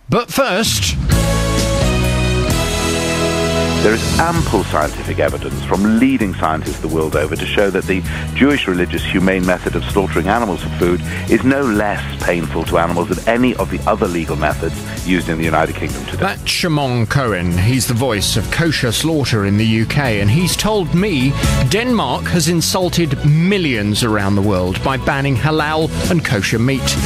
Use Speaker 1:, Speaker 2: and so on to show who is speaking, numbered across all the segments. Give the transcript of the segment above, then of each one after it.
Speaker 1: But first...
Speaker 2: There is ample scientific evidence from leading scientists the world over to show that the Jewish religious humane method of slaughtering animals for food is no less painful to animals than any of the other legal methods used in the United Kingdom today.
Speaker 1: That's Shimon Cohen. He's the voice of kosher slaughter in the UK, and he's told me Denmark has insulted millions around the world by banning halal and kosher meat.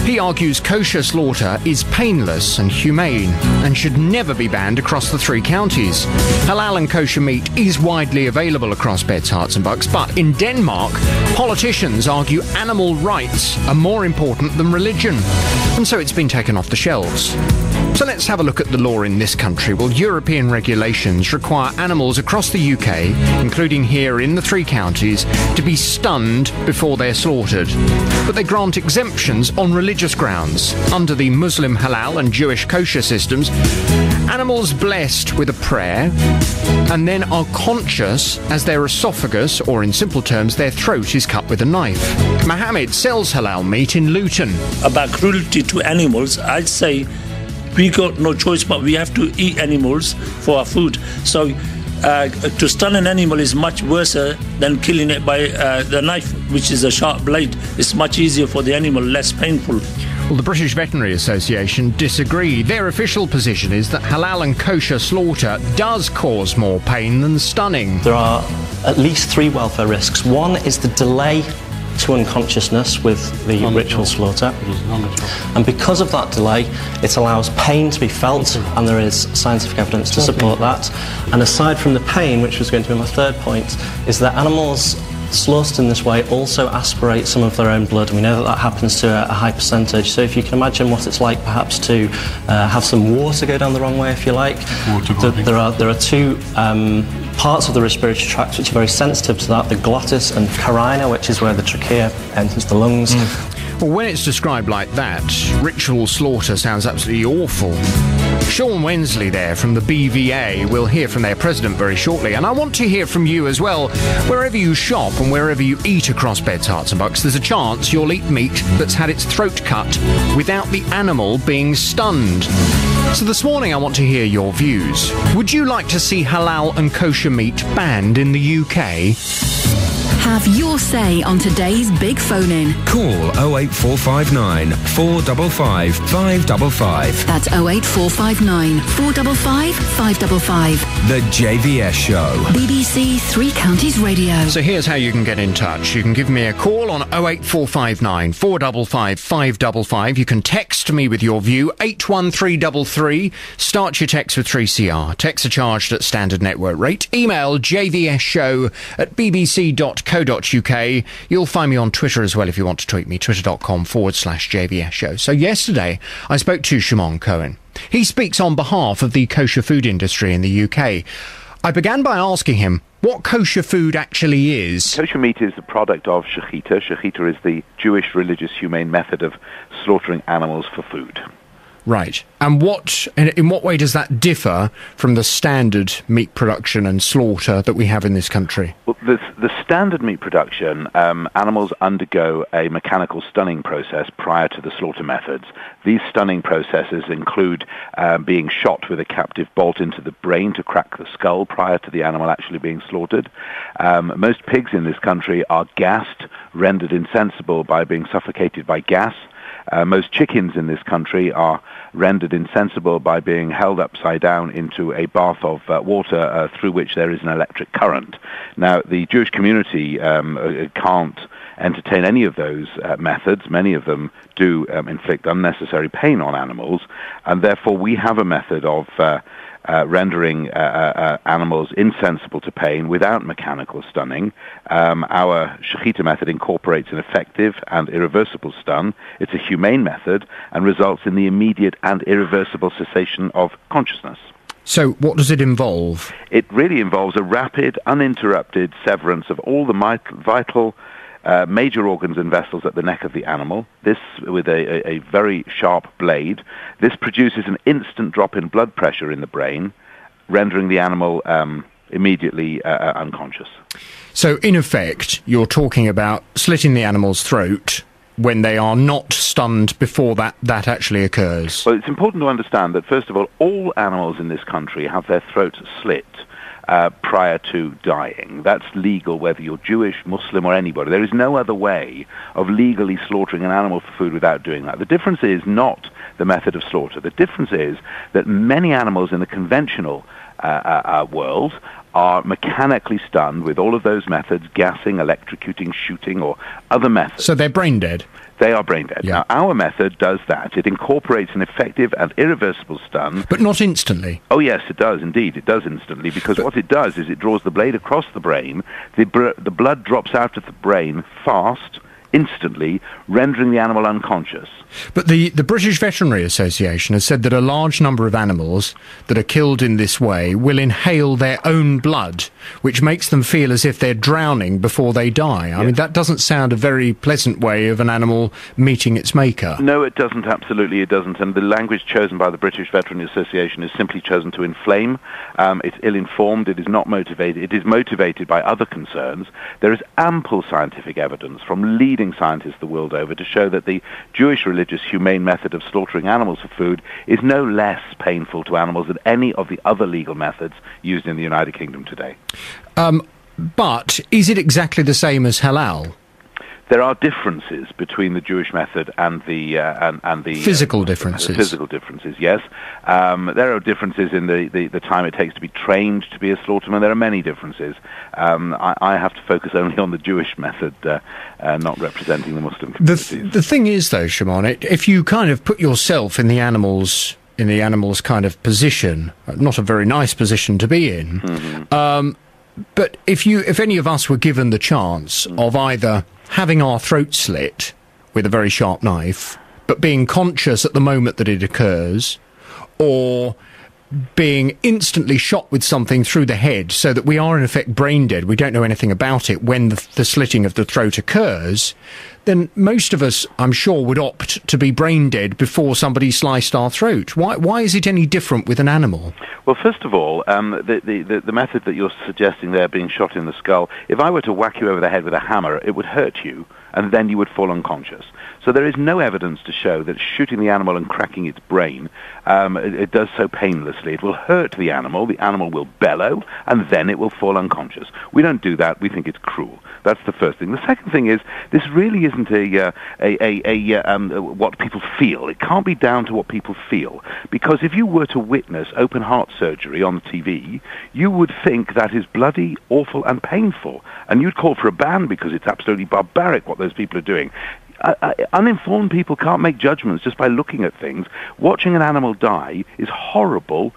Speaker 1: He argues kosher slaughter is painless and humane and should never be banned across the 3 counties. Halal and kosher meat is widely available across beds, hearts and bucks, but in Denmark, politicians argue animal rights are more important than religion, and so it's been taken off the shelves. So let's have a look at the law in this country. Well, European regulations require animals across the UK, including here in the 3 counties, to be stunned before they're slaughtered. But they grant exemptions on religious grounds. Under the Muslim halal and Jewish kosher systems, animals blessed with a prayer and then are conscious as their esophagus, or in simple terms, their throat, is cut with a knife. Mohammed sells halal meat in Luton.
Speaker 3: About cruelty to animals, I'd say we got no choice, but we have to eat animals for our food. So to stun an animal is much worse than killing it by the knife, which is a sharp blade. It's much easier for the animal, less painful.
Speaker 1: Well, the British Veterinary Association disagree. Their official position is that halal and kosher slaughter does cause more pain than stunning.
Speaker 4: There are at least 3 welfare risks. One is the delay to unconsciousness with the ritual slaughter, and because of that delay it allows pain to be felt, and there is scientific evidence to support that. And aside from the pain, which was going to be my third point, is that animals slaughtered in this way also aspirate some of their own blood. We know that that happens to a high percentage, so if you can imagine what it's like perhaps to have some water go down the wrong way, if you like. There are 2 parts of the respiratory tract which are very sensitive to that, the glottis and carina, which is where the trachea enters the lungs.
Speaker 1: Well, when it's described like that, ritual slaughter sounds absolutely awful. Sean Wensley there from the BVA. We'll hear from their president very shortly, and I want to hear from you as well. Wherever you shop and wherever you eat across beds, hearts and bucks, there's a chance you'll eat meat that's had its throat cut without the animal being stunned. So this morning I want to hear your views. Would you like to see halal and kosher meat banned in the UK?
Speaker 5: Have your say on today's big phone-in.
Speaker 6: Call 08459 455 555.
Speaker 5: That's 08459 455 555.
Speaker 6: The JVS Show.
Speaker 5: BBC 3 Counties Radio.
Speaker 1: So here's how you can get in touch. You can give me a call on 08459 455 555. You can text me with your view, 81333. Start your text with 3CR. Texts are charged at standard network rate. Email jvsshow@bbc.co.uk. You'll find me on Twitter as well if you want to tweet me, twitter.com/JVS Show. So yesterday I spoke to Shimon Cohen. He speaks on behalf of the kosher food industry in the UK. I began by asking him what kosher food actually is.
Speaker 2: Kosher meat is the product of shechita. Shechita is the Jewish religious humane method of slaughtering animals for food.
Speaker 1: Right. And in what way does that differ from the standard meat production and slaughter that we have in this country?
Speaker 2: Well, the standard meat production, animals undergo a mechanical stunning process prior to the slaughter methods. These stunning processes include being shot with a captive bolt into the brain to crack the skull prior to the animal actually being slaughtered. Most pigs in this country are gassed, rendered insensible by being suffocated by gas. Most chickens in this country are rendered insensible by being held upside down into a bath of water through which there is an electric current. Now, the Jewish community can't entertain any of those methods. Many of them do inflict unnecessary pain on animals, and therefore we have a method of rendering animals insensible to pain without mechanical stunning. Our shechita method incorporates an effective and irreversible stun. It's a humane method and results in the immediate and irreversible cessation of consciousness.
Speaker 1: So what does it involve?
Speaker 2: It really involves a rapid, uninterrupted severance of all the vital major organs and vessels at the neck of the animal, this with a very sharp blade. This produces an instant drop in blood pressure in the brain, rendering the animal immediately unconscious.
Speaker 1: So, in effect, you're talking about slitting the animal's throat when they are not stunned before that actually occurs?
Speaker 2: Well, it's important to understand that, first of all animals in this country have their throats slit prior to dying. That's legal whether you're Jewish, Muslim, or anybody. There is no other way of legally slaughtering an animal for food without doing that. The difference is not the method of slaughter. The difference is that many animals in the conventional world are mechanically stunned with all of those methods, gassing, electrocuting, shooting, or other methods.
Speaker 1: So they're brain dead?
Speaker 2: They are brain dead.
Speaker 1: Yeah.
Speaker 2: Now, our method does that. It incorporates an effective and irreversible stun.
Speaker 1: But not instantly?
Speaker 2: Oh, yes, it does, indeed. It does instantly, because what it does is it draws the blade across the brain, the blood drops out of the brain fast, instantly, rendering the animal unconscious.
Speaker 1: But the British Veterinary Association has said that a large number of animals that are killed in this way will inhale their own blood, which makes them feel as if they're drowning before they die. I mean, that doesn't sound a very pleasant way of an animal meeting its maker.
Speaker 2: No, it doesn't. Absolutely, it doesn't. And the language chosen by the British Veterinary Association is simply chosen to inflame. It's ill-informed. It is not motivated. It is motivated by other concerns. There is ample scientific evidence from leading scientists the world over to show that the Jewish religious humane method of slaughtering animals for food is no less painful to animals than any of the other legal methods used in the United Kingdom today.
Speaker 1: But is it exactly the same as halal?
Speaker 2: There are differences between the Jewish method and the
Speaker 1: physical differences.
Speaker 2: Physical differences, yes. There are differences in the time it takes to be trained to be a slaughterman. There are many differences. I have to focus only on the Jewish method, not representing the Muslim communities.
Speaker 1: The thing is, though, Shimon, if you kind of put yourself in the animal's kind of position, not a very nice position to be in. Mm-hmm. But if any of us were given the chance of either having our throat slit with a very sharp knife, but being conscious at the moment that it occurs, or being instantly shot with something through the head so that we are in effect brain dead, we don't know anything about it when the slitting of the throat occurs, then most of us, I'm sure, would opt to be brain dead before somebody sliced our throat. Why is it any different with an animal?
Speaker 2: Well, first of all, the method that you're suggesting there, being shot in the skull, if I were to whack you over the head with a hammer, it would hurt you, and then you would fall unconscious. So there is no evidence to show that shooting the animal and cracking its brain, it does so painlessly. It will hurt the animal will bellow, and then it will fall unconscious. We don't do that. We think it's cruel. That's the first thing. The second thing is, this really isn't what people feel. It can't be down to what people feel. Because if you were to witness open heart surgery on TV, you would think that is bloody, awful, and painful. And you'd call for a ban because it's absolutely barbaric what those people are doing. Uninformed people can't make judgments just by looking at things. Watching an animal die is horrible.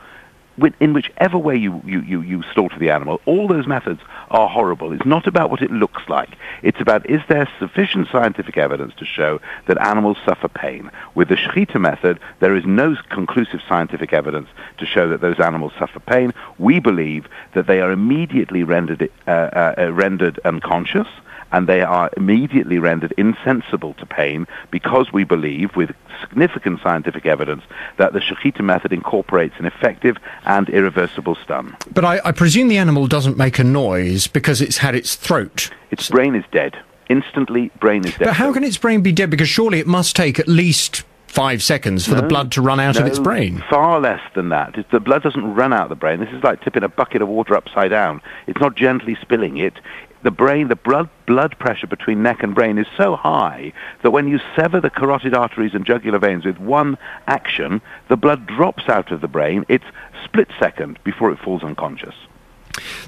Speaker 2: In whichever way you slaughter the animal, all those methods are horrible. It's not about what it looks like. It's about, is there sufficient scientific evidence to show that animals suffer pain? With the shechita method, there is no conclusive scientific evidence to show that those animals suffer pain. We believe that they are immediately rendered unconscious, and they are immediately rendered insensible to pain, because we believe, with significant scientific evidence, that the shechita method incorporates an effective and irreversible stun.
Speaker 1: But I presume the animal doesn't make a noise because it's had its throat.
Speaker 2: Its brain is dead. Instantly, brain is dead.
Speaker 1: But how can its brain be dead? Because surely it must take at least 5 seconds for the blood to run out of its brain.
Speaker 2: Far less than that. The blood doesn't run out of the brain. This is like tipping a bucket of water upside down. It's not gently spilling it. The brain, the blood pressure between neck and brain is so high that when you sever the carotid arteries and jugular veins with one action, the blood drops out of the brain. It's split second before it falls unconscious.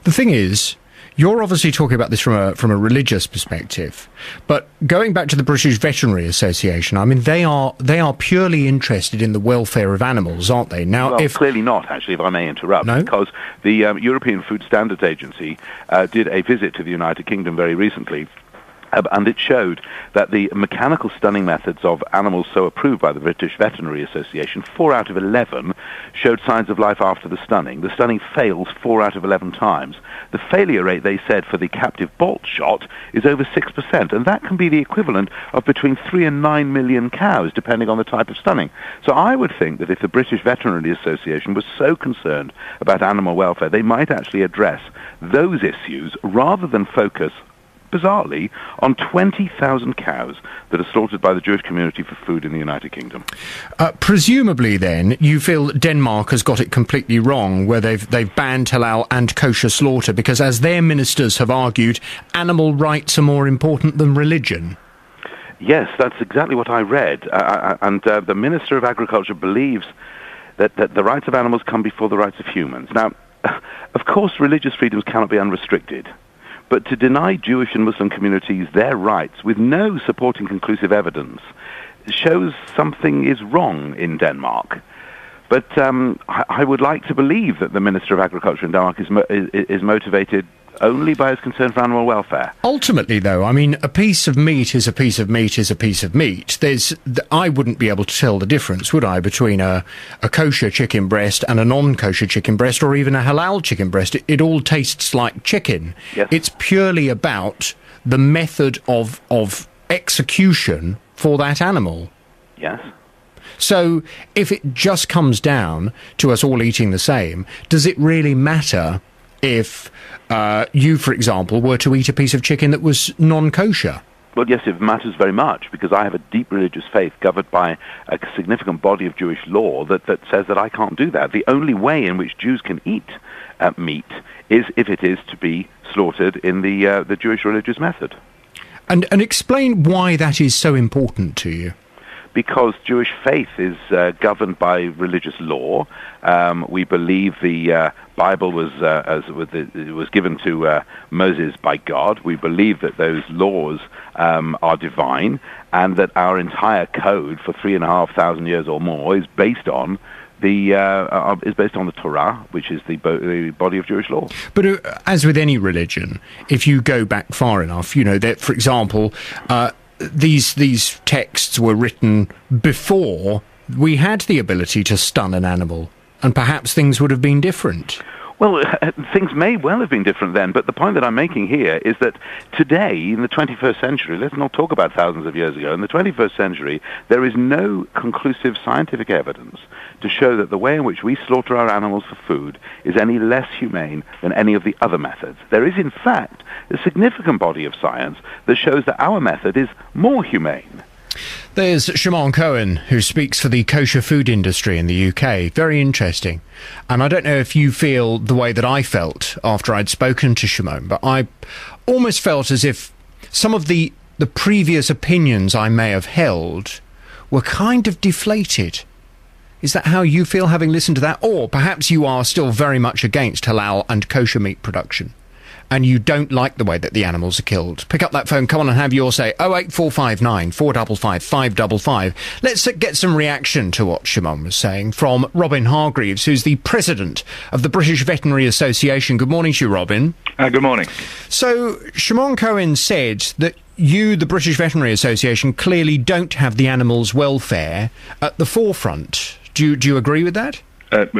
Speaker 1: The thing is, you're obviously talking about this from a religious perspective, but going back to the British Veterinary Association, I mean, they are purely interested in the welfare of animals, aren't they? Now,
Speaker 2: well, clearly not, actually, if I may interrupt,
Speaker 1: no?
Speaker 2: Because the European Food Standards Agency did a visit to the United Kingdom very recently, and it showed that the mechanical stunning methods of animals so approved by the British Veterinary Association, 4 out of 11 showed signs of life after the stunning. The stunning fails 4 out of 11 times. The failure rate, they said, for the captive bolt shot is over 6%, and that can be the equivalent of between 3 and 9 million cows, depending on the type of stunning. So I would think that if the British Veterinary Association was so concerned about animal welfare, they might actually address those issues rather than focus bizarrely, on 20,000 cows that are slaughtered by the Jewish community for food in the United Kingdom.
Speaker 1: Presumably, then, you feel that Denmark has got it completely wrong, where they've banned halal and kosher slaughter, because, as their ministers have argued, animal rights are more important than religion.
Speaker 2: Yes, that's exactly what I read. And the Minister of Agriculture believes that the rights of animals come before the rights of humans. Now, of course, religious freedoms cannot be unrestricted. But to deny Jewish and Muslim communities their rights with no supporting conclusive evidence shows something is wrong in Denmark. But I would like to believe that the Minister of Agriculture in Denmark is motivated only by his concern for animal welfare.
Speaker 1: Ultimately, though, I mean, a piece of meat is a piece of meat is a piece of meat. I wouldn't be able to tell the difference, would I, between a kosher chicken breast and a non-kosher chicken breast, or even a halal chicken breast. It all tastes like chicken.
Speaker 2: Yes.
Speaker 1: It's purely about the method of execution for that animal.
Speaker 2: Yes.
Speaker 1: So if it just comes down to us all eating the same, does it really matter if you, for example, were to eat a piece of chicken that was non-kosher?
Speaker 2: Well, yes, it matters very much, because I have a deep religious faith governed by a significant body of Jewish law that says that I can't do that. The only way in which Jews can eat meat is if it is to be slaughtered in the Jewish religious method.
Speaker 1: And explain why that is so important to you.
Speaker 2: Because Jewish faith is governed by religious law. We believe the Bible was given to Moses by God. We believe that those laws are divine, and that our entire code for 3,500 years or more is based on the Torah, which is the body of Jewish law.
Speaker 1: But as with any religion, if you go back far enough, you know that, for example, these texts were written before we had the ability to stun an animal, and perhaps things would have been different.
Speaker 2: Well, things may well have been different then, but the point that I'm making here is that today, in the 21st century, let's not talk about thousands of years ago, in the 21st century, there is no conclusive scientific evidence to show that the way in which we slaughter our animals for food is any less humane than any of the other methods. There is, in fact, a significant body of science that shows that our method is more humane.
Speaker 1: There's Shimon Cohen, who speaks for the kosher food industry in the UK. Very interesting. And I don't know if you feel the way that I felt after I'd spoken to Shimon, but I almost felt as if some of the previous opinions I may have held were kind of deflated. Is that how you feel, having listened to that? Or perhaps you are still very much against halal and kosher meat production, and you don't like the way that the animals are killed. Pick up that phone, come on and have your say. 08459 455 555. Let's get some reaction to what Shimon was saying from Robin Hargreaves, who's the president of the British Veterinary Association. Good morning to you, Robin.
Speaker 7: Good morning.
Speaker 1: So, Shimon Cohen said that you, the British Veterinary Association, clearly don't have the animals' welfare at the forefront. Do you agree with that?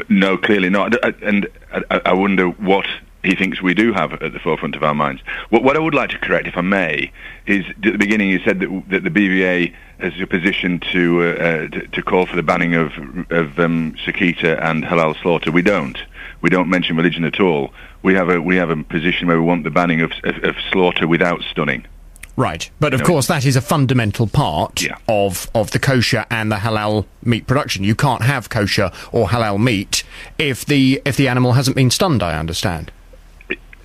Speaker 7: No, clearly not. And I wonder what he thinks we do have at the forefront of our minds. What I would like to correct, if I may, is at the beginning you said that the BVA has a position to call for the banning of Sakita and halal slaughter. We don't mention religion at all. We have a position where we want the banning of slaughter without stunning.
Speaker 1: Right, but of course that is a fundamental part of the kosher and the halal meat production. You can't have kosher or halal meat if the animal hasn't been stunned, I understand.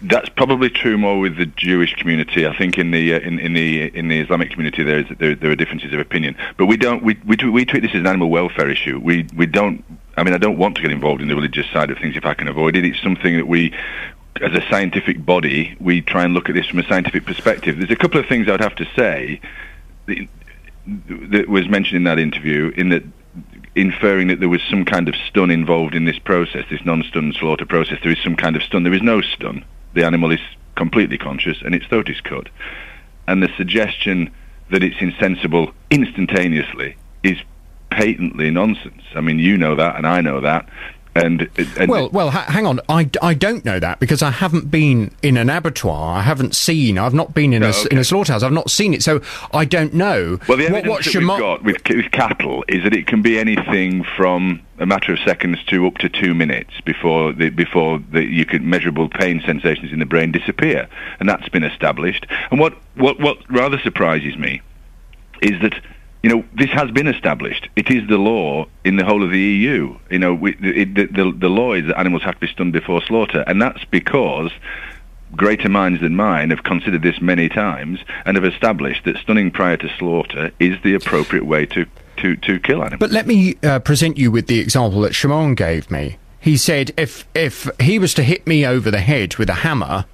Speaker 7: That's probably true more with the Jewish community. I think in the Islamic community there are differences of opinion. But we treat this as an animal welfare issue. We don't. I mean, I don't want to get involved in the religious side of things if I can avoid it. It's something that we, as a scientific body, we try and look at this from a scientific perspective. There's a couple of things I would have to say that was mentioned in that interview, in that inferring that there was some kind of stun involved in this process, this non-stun slaughter process. There is some kind of stun. There is no stun. The animal is completely conscious and its throat is cut. And the suggestion that it's insensible instantaneously is patently nonsense. I mean, you know that and I know that. Well,
Speaker 1: hang on. I don't know that because I haven't been in an abattoir. I've not been in a slaughterhouse. I've not seen it, so I don't know.
Speaker 7: Well, the evidence that we've got with cattle is that it can be anything from a matter of seconds to up to 2 minutes before you could measurable pain sensations in the brain disappear, and that's been established. And what rather surprises me is that, you know, this has been established. It is the law in the whole of the EU. You know, the law is that animals have to be stunned before slaughter, and that's because greater minds than mine have considered this many times and have established that stunning prior to slaughter is the appropriate way to kill animals.
Speaker 1: But let me present you with the example that Shimon gave me. He said if he was to hit me over the head with a hammer,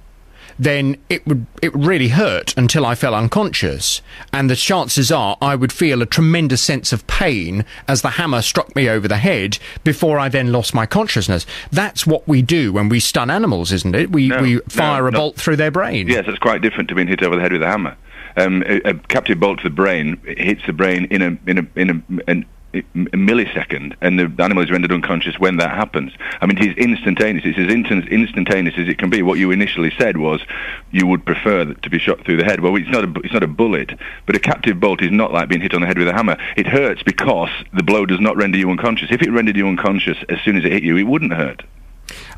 Speaker 1: then it would really hurt until I fell unconscious, and the chances are I would feel a tremendous sense of pain as the hammer struck me over the head before I then lost my consciousness. That's what we do when we stun animals, isn't it? We fire a bolt through their brain.
Speaker 7: Yes, that's quite different to being hit over the head with a hammer. A captive bolt to the brain hits the brain in a millisecond, and the animal is rendered unconscious when that happens. I mean, it is instantaneous. It's as instantaneous as it can be. What you initially said was you would prefer to be shot through the head. Well, it's not a bullet, but a captive bolt is not like being hit on the head with a hammer. It hurts because the blow does not render you unconscious. If it rendered you unconscious as soon as it hit you, it wouldn't hurt.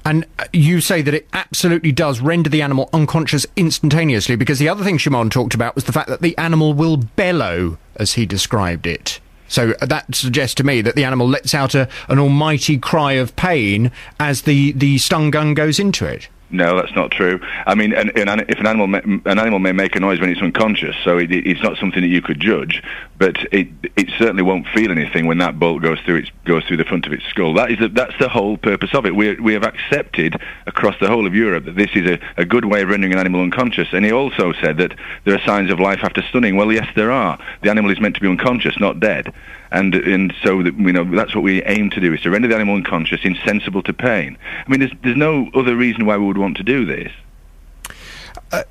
Speaker 1: And you say that it absolutely does render the animal unconscious instantaneously, because the other thing Shimon talked about was the fact that the animal will bellow, as he described it. So that suggests to me that the animal lets out an almighty cry of pain as the stun gun goes into it.
Speaker 7: No, that's not true. I mean, if an animal may make a noise when it's unconscious, so it's not something that you could judge, but it certainly won't feel anything when that bolt goes through the front of its skull. That's the whole purpose of it. We have accepted across the whole of Europe that this is a good way of rendering an animal unconscious. And he also said that there are signs of life after stunning. Well, yes, there are. The animal is meant to be unconscious, not dead. And so that's what we aim to do, is to render the animal unconscious, insensible to pain. I mean, there's no other reason why we would want to do this.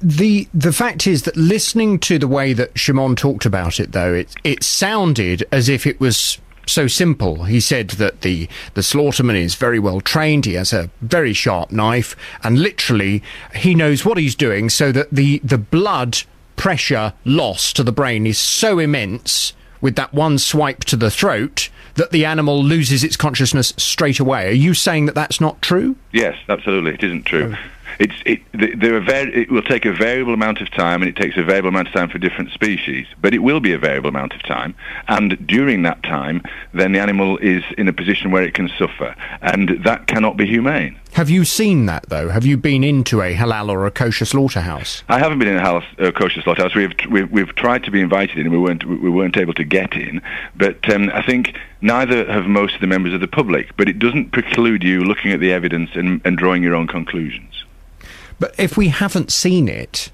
Speaker 1: The fact is that listening to the way that Shimon talked about it, though, it sounded as if it was so simple. He said that the slaughterman is very well trained, he has a very sharp knife, and literally he knows what he's doing, so that the blood pressure loss to the brain is so immense with that one swipe to the throat that the animal loses its consciousness straight away. Are you saying that that's not true?
Speaker 7: Yes, absolutely. It isn't true. It will take a variable amount of time, and it takes a variable amount of time for different species, but it will be a variable amount of time, and during that time, then the animal is in a position where it can suffer, and that cannot be humane.
Speaker 1: Have you seen that, though? Have you been into a halal or a kosher slaughterhouse?
Speaker 7: I haven't been in a halal kosher slaughterhouse. We've tried to be invited in, and we weren't able to get in. But I think neither have most of the members of the public. But it doesn't preclude you looking at the evidence and drawing your own conclusions.
Speaker 1: But if we haven't seen it,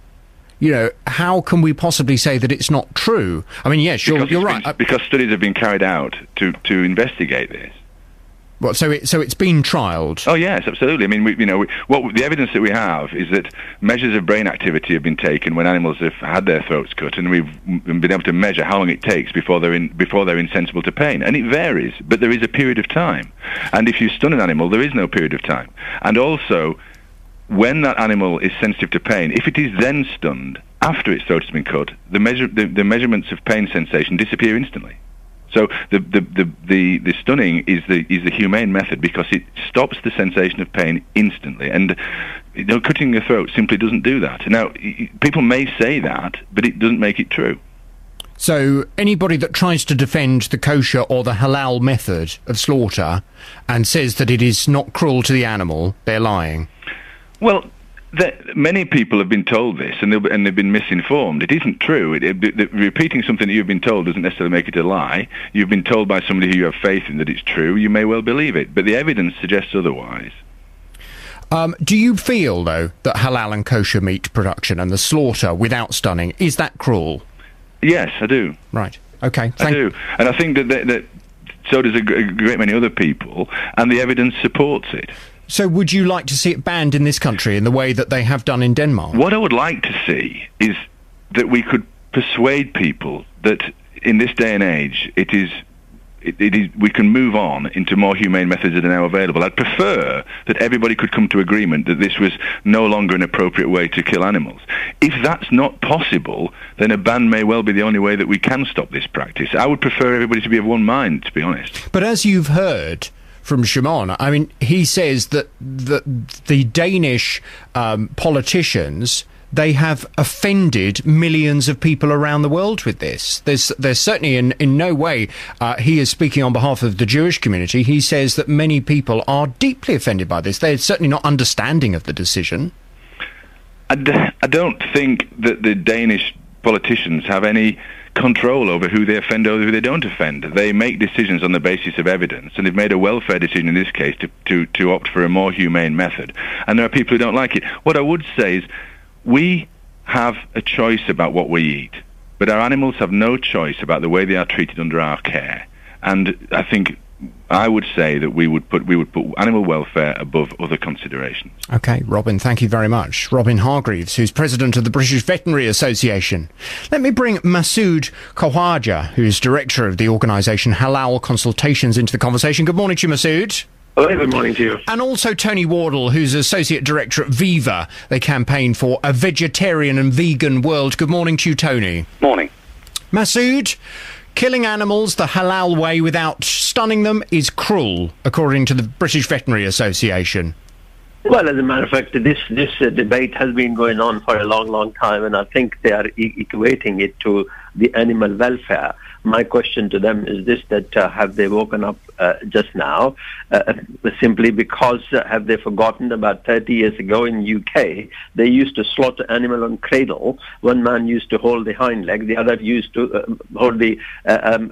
Speaker 1: you know, how can we possibly say that it's not true? I mean, yes, you're right.
Speaker 7: Because studies have been carried out to investigate this.
Speaker 1: Well, so it's been trialled.
Speaker 7: Oh yes, absolutely. I mean, the evidence that we have is that measures of brain activity have been taken when animals have had their throats cut, and we've been able to measure how long it takes before they're insensible to pain, and it varies, but there is a period of time. And if you stun an animal, there is no period of time. And also, when that animal is sensitive to pain, if it is then stunned after its throat has been cut, the measurements of pain sensation disappear instantly. So the stunning is the humane method because it stops the sensation of pain instantly, and cutting the throat simply doesn't do that. Now, people may say that, but it doesn't make it true.
Speaker 1: So anybody that tries to defend the kosher or the halal method of slaughter and says that it is not cruel to the animal, they're lying.
Speaker 7: Well, many people have been told this, and they've been misinformed. It isn't true. Repeating something that you've been told doesn't necessarily make it a lie. You've been told by somebody who you have faith in that it's true. You may well believe it, but the evidence suggests otherwise.
Speaker 1: Do you feel, though, that halal and kosher meat production and the slaughter without stunning, is that cruel?
Speaker 7: Yes, I do.
Speaker 1: Right. Okay.
Speaker 7: I do. And I think that so does a great many other people, and the evidence supports it.
Speaker 1: So would you like to see it banned in this country in the way that they have done in Denmark?
Speaker 7: What I would like to see is that we could persuade people that in this day and age we can move on into more humane methods that are now available. I'd prefer that everybody could come to agreement that this was no longer an appropriate way to kill animals. If that's not possible, then a ban may well be the only way that we can stop this practice. I would prefer everybody to be of one mind, to be honest.
Speaker 1: But as you've heard from Shimon. I mean, he says that the Danish politicians, they have offended millions of people around the world with this. There's certainly in no way he is speaking on behalf of the Jewish community. He says that many people are deeply offended by this. They're certainly not understanding of the decision.
Speaker 7: I don't think that the Danish politicians have any control over who they offend or who they don't offend. They make decisions on the basis of evidence, and they've made a welfare decision in this case to opt for a more humane method. And there are people who don't like it. What I would say is, we have a choice about what we eat, but our animals have no choice about the way they are treated under our care. And I would say that we would put animal welfare above other considerations.
Speaker 1: Okay, Robin, thank you very much. Robin Hargreaves, who's president of the British Veterinary Association. Let me bring Masood Khawaja, who's director of the organisation Halal Consultations, into the conversation. Good morning to you, Masood.
Speaker 8: Good morning to you.
Speaker 1: And also Tony Wardle, who's Associate Director at Viva. They campaign for a vegetarian and vegan world. Good morning to you, Tony.
Speaker 9: Morning.
Speaker 1: Masood, killing animals the halal way without stunning them is cruel, according to the British Veterinary Association.
Speaker 8: Well, as a matter of fact, this debate has been going on for a long, long time, and I think they are equating it to the animal welfare. My question to them is this, that have they woken up just now, simply because have they forgotten about 30 years ago in UK, they used to slaughter animal on cradle. One man used to hold the hind leg, the other used to hold the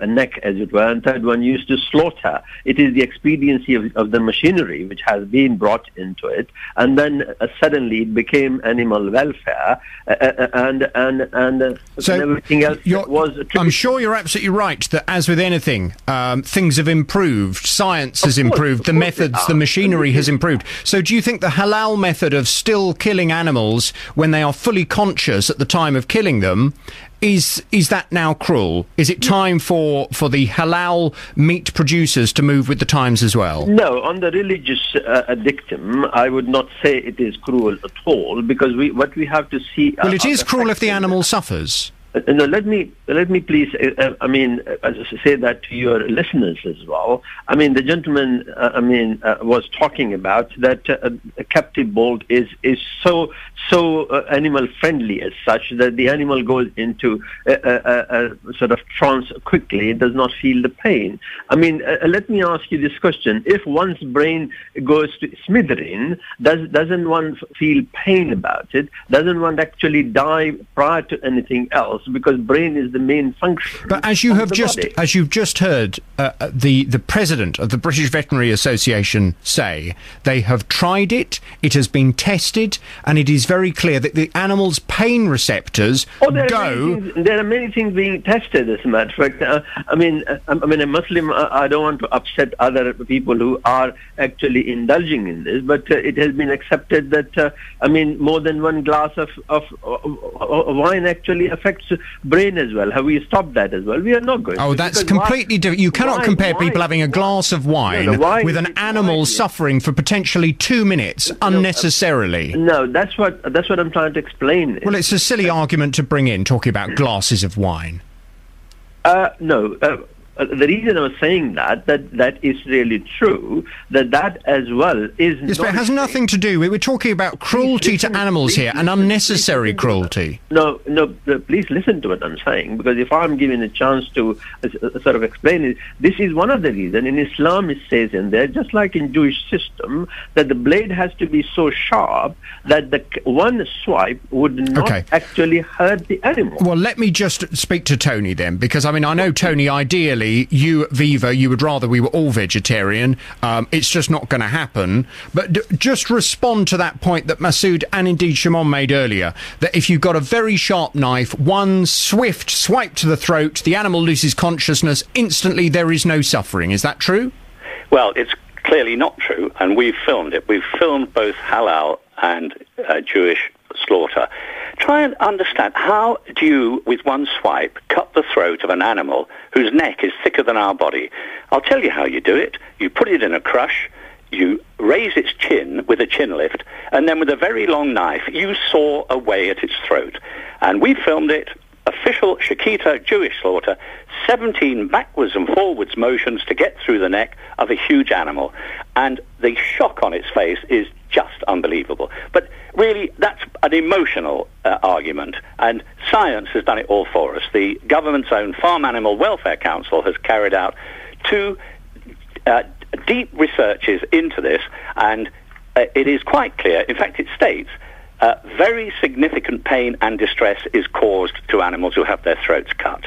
Speaker 8: neck, as it were, and third one used to slaughter. It is the expediency of the machinery which has been brought into it, and then suddenly it became animal welfare, and everything else was...
Speaker 1: I'm sure you're absolutely right that, as with anything, things have improved, science has improved, the methods, the machinery has improved. So do you think the halal method of still killing animals when they are fully conscious at the time of killing them, is that now cruel? Is it time for the halal meat producers to move with the times as well?
Speaker 8: No, on the religious dictum, I would not say it is cruel at all, because what we have to see...
Speaker 1: Well, it is cruel if the animal suffers.
Speaker 8: No, let me please, say that to your listeners as well. I mean, the gentleman, was talking about that a captive bolt is so animal friendly as such that the animal goes into a sort of trance quickly. It does not feel the pain. I mean, let me ask you this question: if one's brain goes to smithereen, doesn't one feel pain about it? Doesn't one actually die prior to anything else? Because brain is the main function.
Speaker 1: But as you've just heard the president of the British Veterinary Association say, they have tried it, it has been tested, and it is very clear that the animal's pain receptors
Speaker 8: there are many things being tested, as a matter of fact. A Muslim, I don't want to upset other people who are actually indulging in this, but it has been accepted that more than one glass of wine actually affects brain as well. Have we stopped that as well? We are not going.
Speaker 1: Oh, that's completely different. You cannot compare people having a glass of wine with an animal suffering for potentially 2 minutes unnecessarily.
Speaker 8: No, that's what I'm trying to explain.
Speaker 1: Well, it's a silly argument to bring in, talking about glasses of wine.
Speaker 8: The reason I was saying that is really true, that as well is...
Speaker 1: Yes, but it has nothing to do... We're talking about cruelty to animals here, and unnecessary cruelty.
Speaker 8: No, please listen to what I'm saying, because if I'm given a chance to sort of explain it, this is one of the reasons. In Islam it says in there, just like in Jewish system, that the blade has to be so sharp that the one swipe would not actually hurt the animal.
Speaker 1: Well, let me just speak to Tony then, because, I know, Tony, ideally, you at Viva, you would rather we were all vegetarian. It's just not going to happen. But just respond to that point that Masood and indeed Shimon made earlier, that if you've got a very sharp knife, one swift swipe to the throat, the animal loses consciousness, instantly there is no suffering. Is that true?
Speaker 9: Well, it's clearly not true, and we've filmed it. We've filmed both halal and Jewish slaughter. Try and understand, how do you, with one swipe, cut the throat of an animal whose neck is thicker than our body? I'll tell you how you do it. You put it in a crush, you raise its chin with a chin lift, and then with a very long knife, you saw away at its throat. And we filmed it. A official Shakita Jewish slaughter, 17 backwards and forwards motions to get through the neck of a huge animal. And the shock on its face is just unbelievable. But really, that's an emotional argument, and science has done it all for us. The government's own Farm Animal Welfare Council has carried out 2 deep researches into this, and it is quite clear. In fact, it states very significant pain and distress is caused to animals who have their throats cut.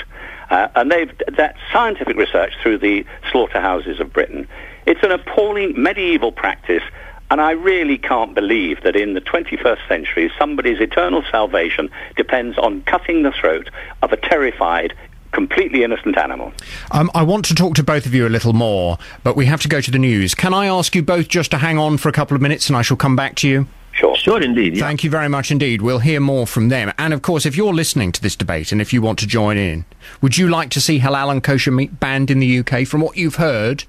Speaker 9: And that's scientific research through the slaughterhouses of Britain. It's an appalling medieval practice, and I really can't believe that in the 21st century somebody's eternal salvation depends on cutting the throat of a terrified, completely innocent animal.
Speaker 1: I want to talk to both of you a little more, but we have to go to the news. Can I ask you both just to hang on for a couple of minutes and I shall come back to you?
Speaker 9: Sure.
Speaker 8: Sure, indeed. Yeah.
Speaker 1: Thank you very much indeed. We'll hear more from them. And, of course, if you're listening to this debate and if you want to join in, would you like to see halal and kosher meat banned in the UK? From what you've heard,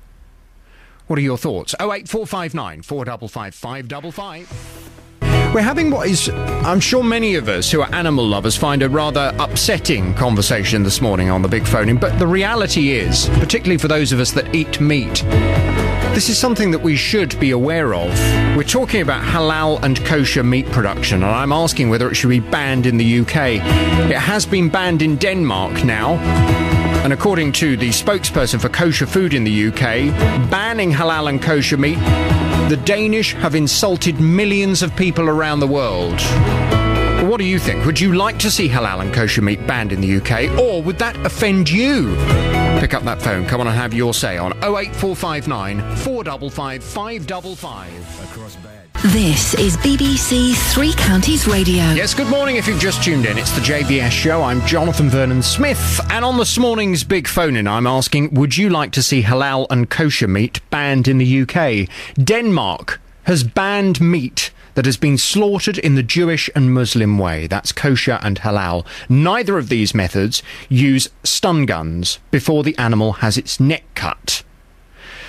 Speaker 1: what are your thoughts? 08459 455 555. We're having what is, I'm sure many of us who are animal lovers find a rather upsetting conversation this morning on the Big Phone In. But the reality is, particularly for those of us that eat meat, this is something that we should be aware of. We're talking about halal and kosher meat production, and I'm asking whether it should be banned in the UK. It has been banned in Denmark now. And according to the spokesperson for kosher food in the UK, banning halal and kosher meat, the Danish have insulted millions of people around the world. Well, what do you think? Would you like to see halal and kosher meat banned in the UK, or would that offend you? Pick up that phone. Come on and have your say on 08459 455 555 across bed.
Speaker 5: This is BBC Three Counties Radio.
Speaker 1: Yes, good morning if you've just tuned in. It's the JVS show. I'm Jonathan Vernon-Smith, and on this morning's Big Phone In, I'm asking, would you like to see halal and kosher meat banned in the UK? Denmark has banned meat that has been slaughtered in the Jewish and Muslim way. That's kosher and halal. Neither of these methods use stun guns before the animal has its neck cut.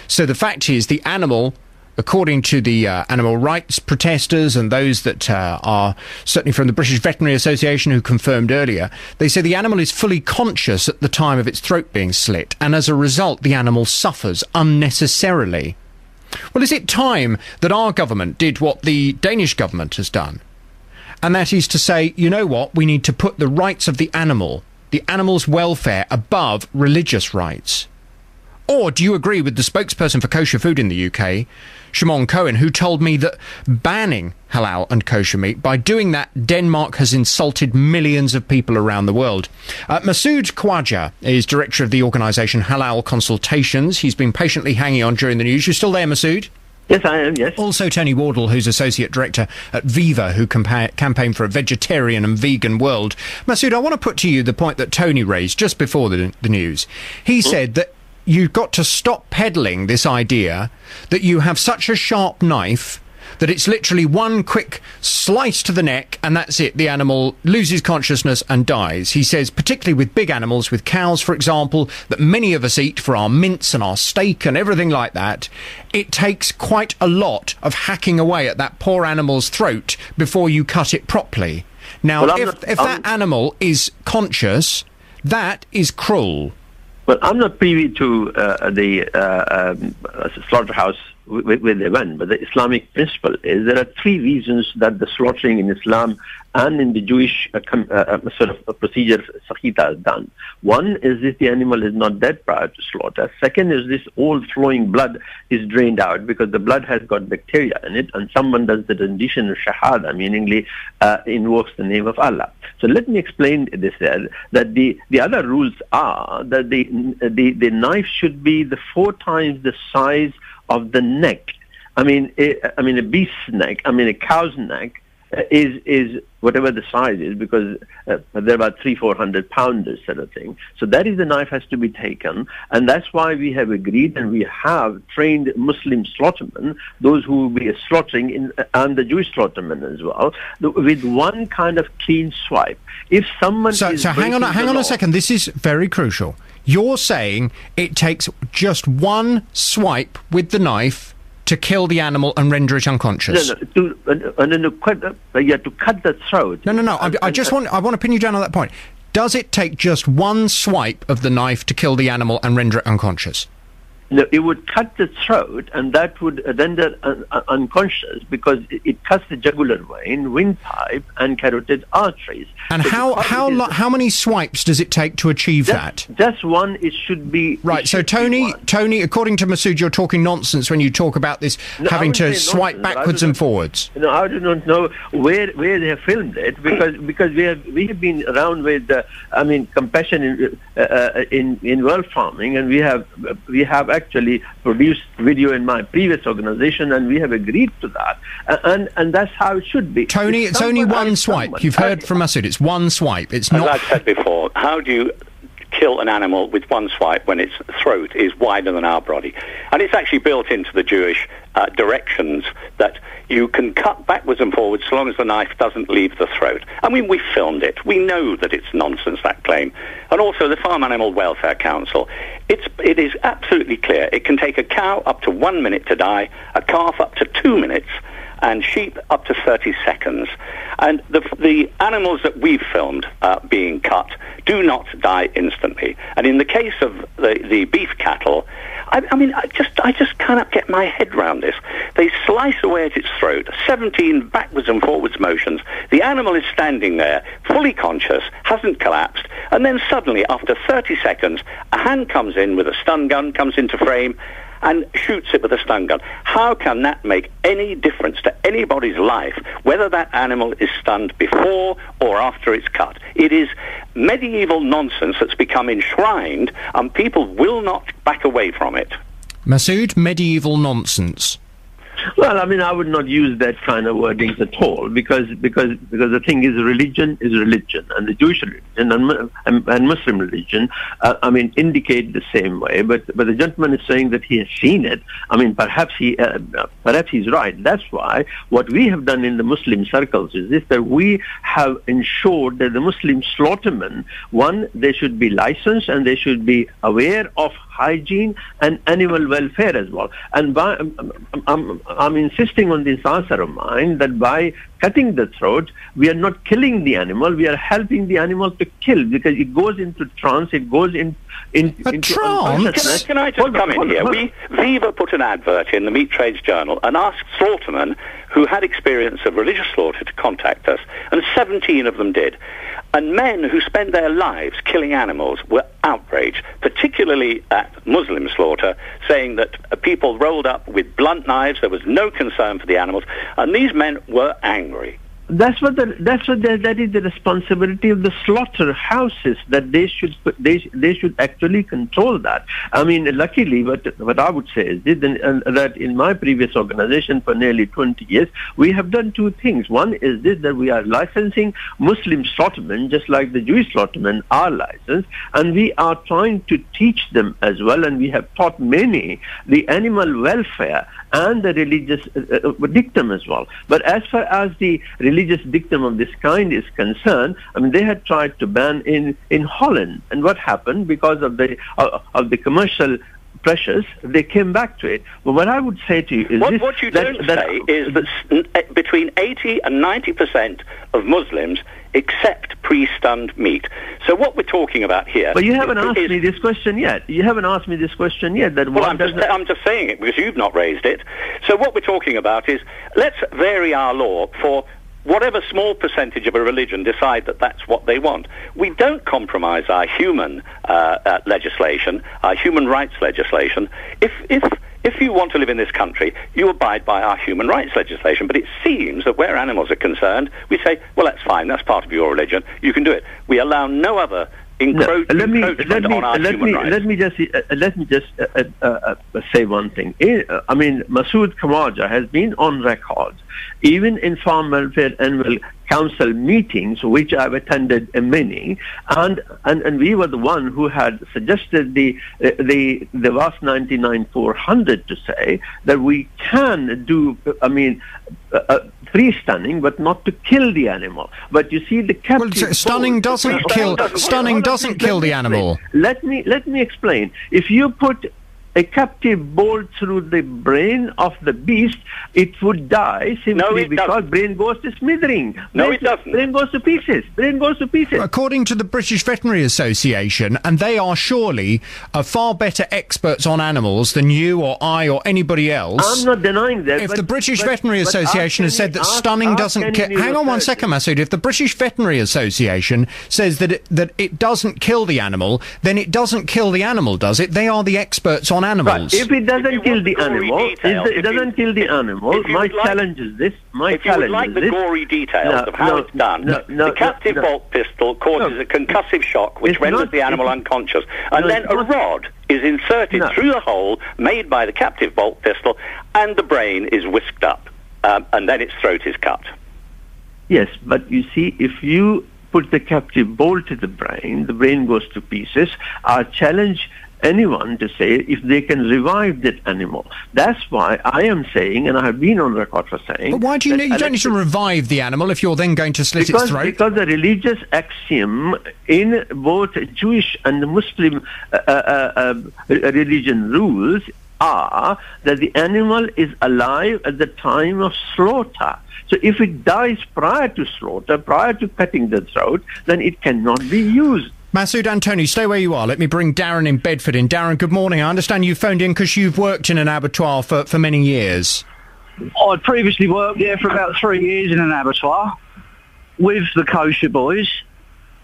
Speaker 1: So the fact is, the animal, according to the animal rights protesters and those that are certainly from the British Veterinary Association who confirmed earlier, they say the animal is fully conscious at the time of its throat being slit, and as a result the animal suffers unnecessarily. Well, is it time that our government did what the Danish government has done? And that is to say, you know what, we need to put the rights of the animal's welfare above religious rights. Or do you agree with the spokesperson for kosher food in the UK, Shimon Cohen, who told me that banning halal and kosher meat, by doing that, Denmark has insulted millions of people around the world? Masood Khwaja is director of the organisation Halal Consultations. He's been patiently hanging on during the news. You're still there, Masood?
Speaker 8: Yes, I am, yes.
Speaker 1: Also Tony Wardle, who's associate director at Viva, who campaign for a vegetarian and vegan world. Masood, I want to put to you the point that Tony raised just before the news. He said that you've got to stop peddling this idea that you have such a sharp knife that it's literally one quick slice to the neck and that's it. The animal loses consciousness and dies. He says, particularly with big animals, with cows, for example, that many of us eat for our mince and our steak and everything like that, it takes quite a lot of hacking away at that poor animal's throat before you cut it properly. Now, well, if that animal is conscious, that is cruel.
Speaker 8: Well, I'm not privy to the slaughterhouse where they went, but the Islamic principle is there are 3 reasons that the slaughtering in Islam and in the Jewish sort of procedure Sahita is done. One is if the animal is not dead prior to slaughter. Second is this old flowing blood is drained out because the blood has got bacteria in it, and someone does the rendition of shahada, meaningly invokes the name of Allah. So let me explain this there, that the other rules are that the knife should be 4 times the size of the neck. I mean a beast's neck, a cow's neck is whatever the size is, because they're about 300-400 pounds, sort of thing. So that is the knife has to be taken, and that's why we have agreed and we have trained Muslim slaughtermen, those who will be slaughtering and the Jewish slaughtermen as well, with one kind of clean swipe. If someone
Speaker 1: so hang on a second. This is very crucial. You're saying it takes just one swipe with the knife to kill the animal and render it unconscious?
Speaker 8: You have to cut the throat.
Speaker 1: No. I want to pin you down on that point. Does it take just one swipe of the knife to kill the animal and render it unconscious?
Speaker 8: No, it would cut the throat, and that would render unconscious because it cuts the jugular vein, windpipe, and carotid arteries.
Speaker 1: And
Speaker 8: so
Speaker 1: how many swipes does it take to achieve that?
Speaker 8: Just one. It should be
Speaker 1: right. So Tony, according to Masood, you're talking nonsense when you talk about this having to swipe backwards and forwards.
Speaker 8: No, I do not know where they have filmed it because we have been around with compassion in world farming, and we have actually produced video in my previous organization, and we have agreed to that, and that's how it should be.
Speaker 1: Tony, it's only one swipe. You've heard from Masood. It's one swipe. It's not.
Speaker 9: As I've said before, how do you kill an animal with one swipe when its throat is wider than our body? And it's actually built into the Jewish directions that you can cut backwards and forwards so long as the knife doesn't leave the throat. I mean, we filmed it. We know that it's nonsense, that claim. And also the Farm Animal Welfare Council, it is absolutely clear. It can take a cow up to 1 minute to die, a calf up to 2 minutes, and sheep up to 30 seconds. And the animals that we've filmed being cut do not die instantly. And in the case of the beef cattle, I just cannot get my head around this. They slice away at its throat, 17 backwards and forwards motions. The animal is standing there, fully conscious, hasn't collapsed, and then suddenly, after 30 seconds, a hand comes in with a stun gun, comes into frame, and shoots it with a stun gun. How can that make any difference to anybody's life, whether that animal is stunned before or after it's cut? It is medieval nonsense that's become enshrined, and people will not back away from it.
Speaker 1: Masood, medieval nonsense.
Speaker 8: Well, I would not use that kind of wordings at all because the thing is religion, and the Jewish religion and Muslim religion, indicate the same way. But the gentleman is saying that he has seen it. Perhaps he's right. That's why what we have done in the Muslim circles is this: that we have ensured that the Muslim slaughtermen, one, they should be licensed and they should be aware of hygiene and animal welfare as well. And I'm insisting on this answer of mine that by cutting the throat, we are not killing the animal, we are helping the animal to kill, because it goes into trance, it goes into
Speaker 1: trance.
Speaker 9: Can I just come in here? Viva put an advert in the Meat Trades Journal and asked slaughtermen who had experience of religious slaughter to contact us, and 17 of them did. And men who spend their lives killing animals were outraged, particularly at Muslim slaughter, saying that people rolled up with blunt knives, there was no concern for the animals, and these men were angry.
Speaker 8: That is the responsibility of the slaughterhouses, that they should actually control that. Luckily, what I would say is that in my previous organization for nearly 20 years, we have done two things. One is this, that we are licensing Muslim slaughtermen, just like the Jewish slaughtermen are licensed, and we are trying to teach them as well, and we have taught many the animal welfare and the religious dictum as well. But as far as the religious dictum of this kind is concerned, they had tried to ban in Holland, and what happened, because of the commercial pressures, they came back to it. But what I would say to you is
Speaker 9: what you don't say is that between 80 and 90% of Muslims accept pre-stunned meat. So what we're talking about here...
Speaker 8: But you haven't asked me this question yet.
Speaker 9: I'm just saying it because you've not raised it. So what we're talking about is, let's vary our law for whatever small percentage of a religion decide that that's what they want. We don't compromise our human legislation, our human rights legislation. If you want to live in this country, you abide by our human rights legislation. But it seems that where animals are concerned, we say, well, that's fine, that's part of your religion, you can do it. We allow no other encroachment on our human rights.
Speaker 8: Let me just say one thing. Masood Khawaja has been on record, even in Farm Welfare Annual Council meetings, which I've attended many, and we were the one who had suggested the VAS 99-400 to say that we can do, pre-stunning, but not to kill the animal. But you see, the captive...
Speaker 1: Stunning doesn't kill the animal.
Speaker 8: Let me explain. If you put a captive bolt through the brain of the beast, it would die simply because brain goes to smithering.
Speaker 9: No, it doesn't.
Speaker 8: Brain goes to pieces. Brain goes to pieces.
Speaker 1: According to the British Veterinary Association, and they are surely far better experts on animals than you or I or anybody else.
Speaker 8: I'm not denying that.
Speaker 1: If the British Veterinary Association has said that stunning doesn't kill... Hang on one second, Masood. If the British Veterinary Association says that it doesn't kill the animal, then it doesn't kill the animal, does it? They are the experts on animals.
Speaker 8: Right. If it doesn't kill the animal, my challenge is this.
Speaker 9: If you would like the gory details of how it's done, the captive bolt pistol causes a concussive shock which renders the animal unconscious. And then a rod is inserted through the hole made by the captive bolt pistol, and the brain is whisked up. And then its throat is cut.
Speaker 8: Yes, but you see, if you put the captive bolt to the brain goes to pieces. I challenge anyone to say if they can revive that animal. That's why I am saying, and I have been on record for saying...
Speaker 1: But why do you don't need to revive the animal if you're then going to slit its throat?
Speaker 8: Because the religious axiom in both Jewish and Muslim religion rules are that the animal is alive at the time of slaughter. So if it dies prior to slaughter, prior to cutting the throat, then it cannot be used.
Speaker 1: Masood Antony, stay where you are. Let me bring Darren in Bedford in. Darren, good morning. I understand you phoned in because you've worked in an abattoir for many years.
Speaker 10: I'd previously worked for about 3 years in an abattoir with the kosher boys,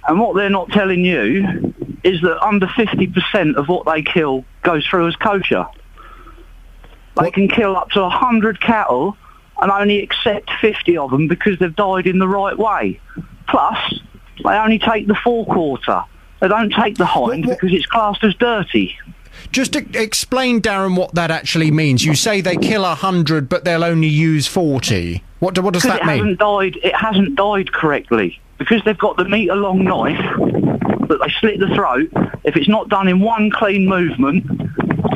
Speaker 10: and what they're not telling you is that under 50% of what they kill goes through as kosher. They can kill up to 100 cattle and only accept 50 of them because they've died in the right way. Plus, they only take the forequarter. They don't take the hind because it's classed as dirty.
Speaker 1: Just explain, Darren, what that actually means. You say they kill 100, but they'll only use 40. What does that mean?
Speaker 10: It hasn't died correctly because they've got the metre-long knife that they slit the throat. If it's not done in one clean movement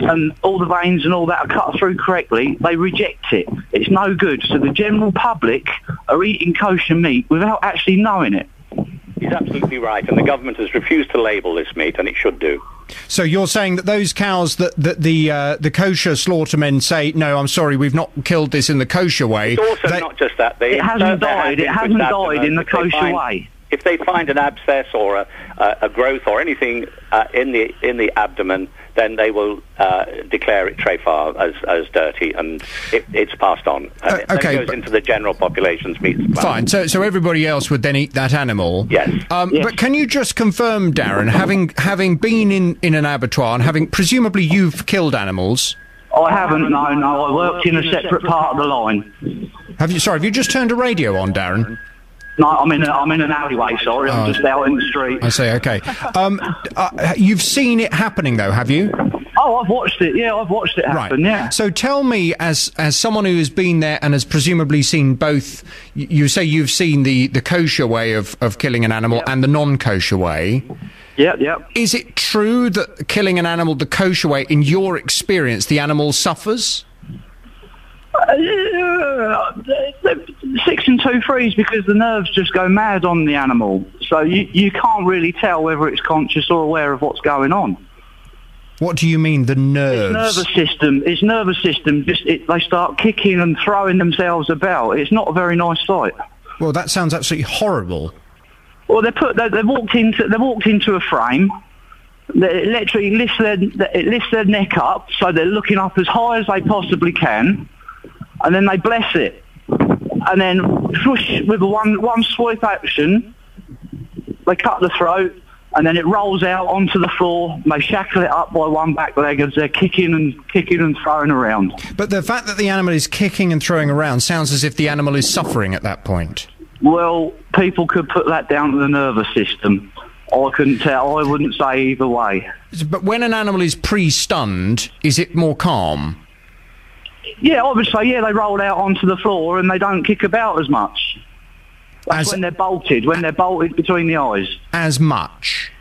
Speaker 10: and all the veins and all that are cut through correctly, they reject it. It's no good. So the general public are eating kosher meat without actually knowing it.
Speaker 9: He's absolutely right, and the government has refused to label this meat, and it should do.
Speaker 1: So you're saying that those cows that the kosher slaughtermen say, no, I'm sorry, we've not killed this in the kosher way.
Speaker 9: It's also not just that.
Speaker 10: It hasn't died. It hasn't died in the kosher way.
Speaker 9: If they find an abscess or a growth or anything in the abdomen, then they will declare it trefa as dirty, and it's passed on. And it goes into the general population's meat supply.
Speaker 1: Fine. So everybody else would then eat that animal.
Speaker 9: Yes.
Speaker 1: Yes. But can you just confirm, Darren, having been in an abattoir and having presumably you've killed animals?
Speaker 10: I haven't. No. I worked in a separate part of the line.
Speaker 1: Have you just turned a radio on, Darren?
Speaker 10: No, I'm in an alleyway, sorry. I'm just out in the street.
Speaker 1: I see, okay. You've seen it happening, though, have you?
Speaker 10: Oh, I've watched it, yeah. I've watched it happen, yeah.
Speaker 1: So tell me, as someone who has been there and has presumably seen both, you say you've seen the kosher way of killing an animal and the non-kosher way.
Speaker 10: Yeah.
Speaker 1: Is it true that killing an animal the kosher way, in your experience, the animal suffers?
Speaker 10: 6 and 2 freeze because the nerves just go mad on the animal. So you can't really tell whether it's conscious or aware of what's going on.
Speaker 1: What do you mean, the nerves?
Speaker 10: Its nervous system. They start kicking and throwing themselves about. It's not a very nice sight.
Speaker 1: Well, that sounds absolutely horrible.
Speaker 10: Well, they've walked into a frame. It literally lifts their neck up, so they're looking up as high as they possibly can. And then they bless it, and then swoosh with one swipe action, they cut the throat, and then it rolls out onto the floor. And they shackle it up by one back leg as they're kicking and throwing around.
Speaker 1: But the fact that the animal is kicking and throwing around sounds as if the animal is suffering at that point.
Speaker 10: Well, people could put that down to the nervous system. I couldn't tell. I wouldn't say either way.
Speaker 1: But when an animal is pre-stunned, is it more calm?
Speaker 10: Yeah, obviously, yeah, they roll out onto the floor and they don't kick about as much. That's when they're bolted between the eyes.
Speaker 1: As much?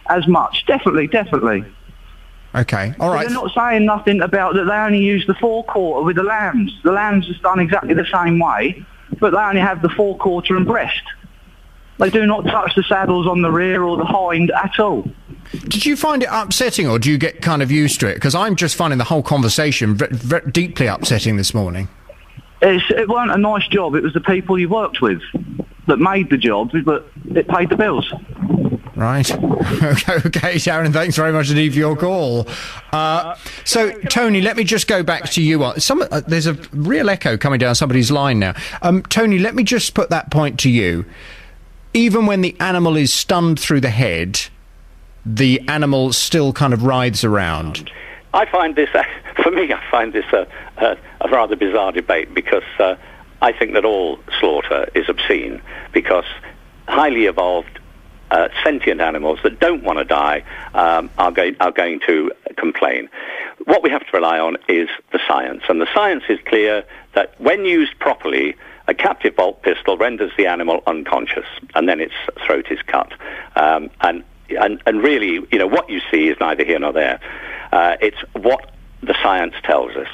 Speaker 10: As much, definitely.
Speaker 1: Okay, all right.
Speaker 10: They're not saying nothing about that they only use the forequarter with the lambs. The lambs is done exactly the same way, but they only have the forequarter and breast. They do not touch the saddles on the rear or the hind at all.
Speaker 1: Did you find it upsetting, or do you get kind of used to it? Because I'm just finding the whole conversation deeply upsetting this morning.
Speaker 10: It wasn't a nice job. It was the people you worked with that made the job, but it paid the bills.
Speaker 1: Right. Okay, Sharon, thanks very much indeed for your call. So, Tony, let me just go back to you. There's a real echo coming down somebody's line now. Tony, let me just put that point to you. Even when the animal is stunned through the head, the animal still kind of writhes around.
Speaker 9: I find this, for me, a rather bizarre debate, because I think that all slaughter is obscene, because highly evolved sentient animals that don't want to die are going to complain. What we have to rely on is the science, and the science is clear that when used properly, a captive bolt pistol renders the animal unconscious, and then its throat is cut. And really, what you see is neither here nor there. It's what the science tells us.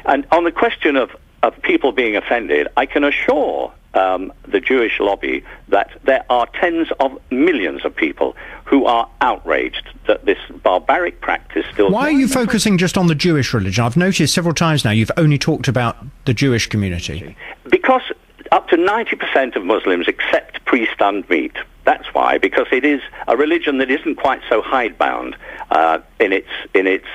Speaker 9: And on the question of people being offended, I can assure the Jewish lobby that there are tens of millions of people who are outraged that this barbaric practice still...
Speaker 1: Why are you focusing just on the Jewish religion? I've noticed several times now you've only talked about the Jewish community.
Speaker 9: Because up to 90% of Muslims accept pre-stunned meat. That's why, because it is a religion that isn't quite so hidebound in its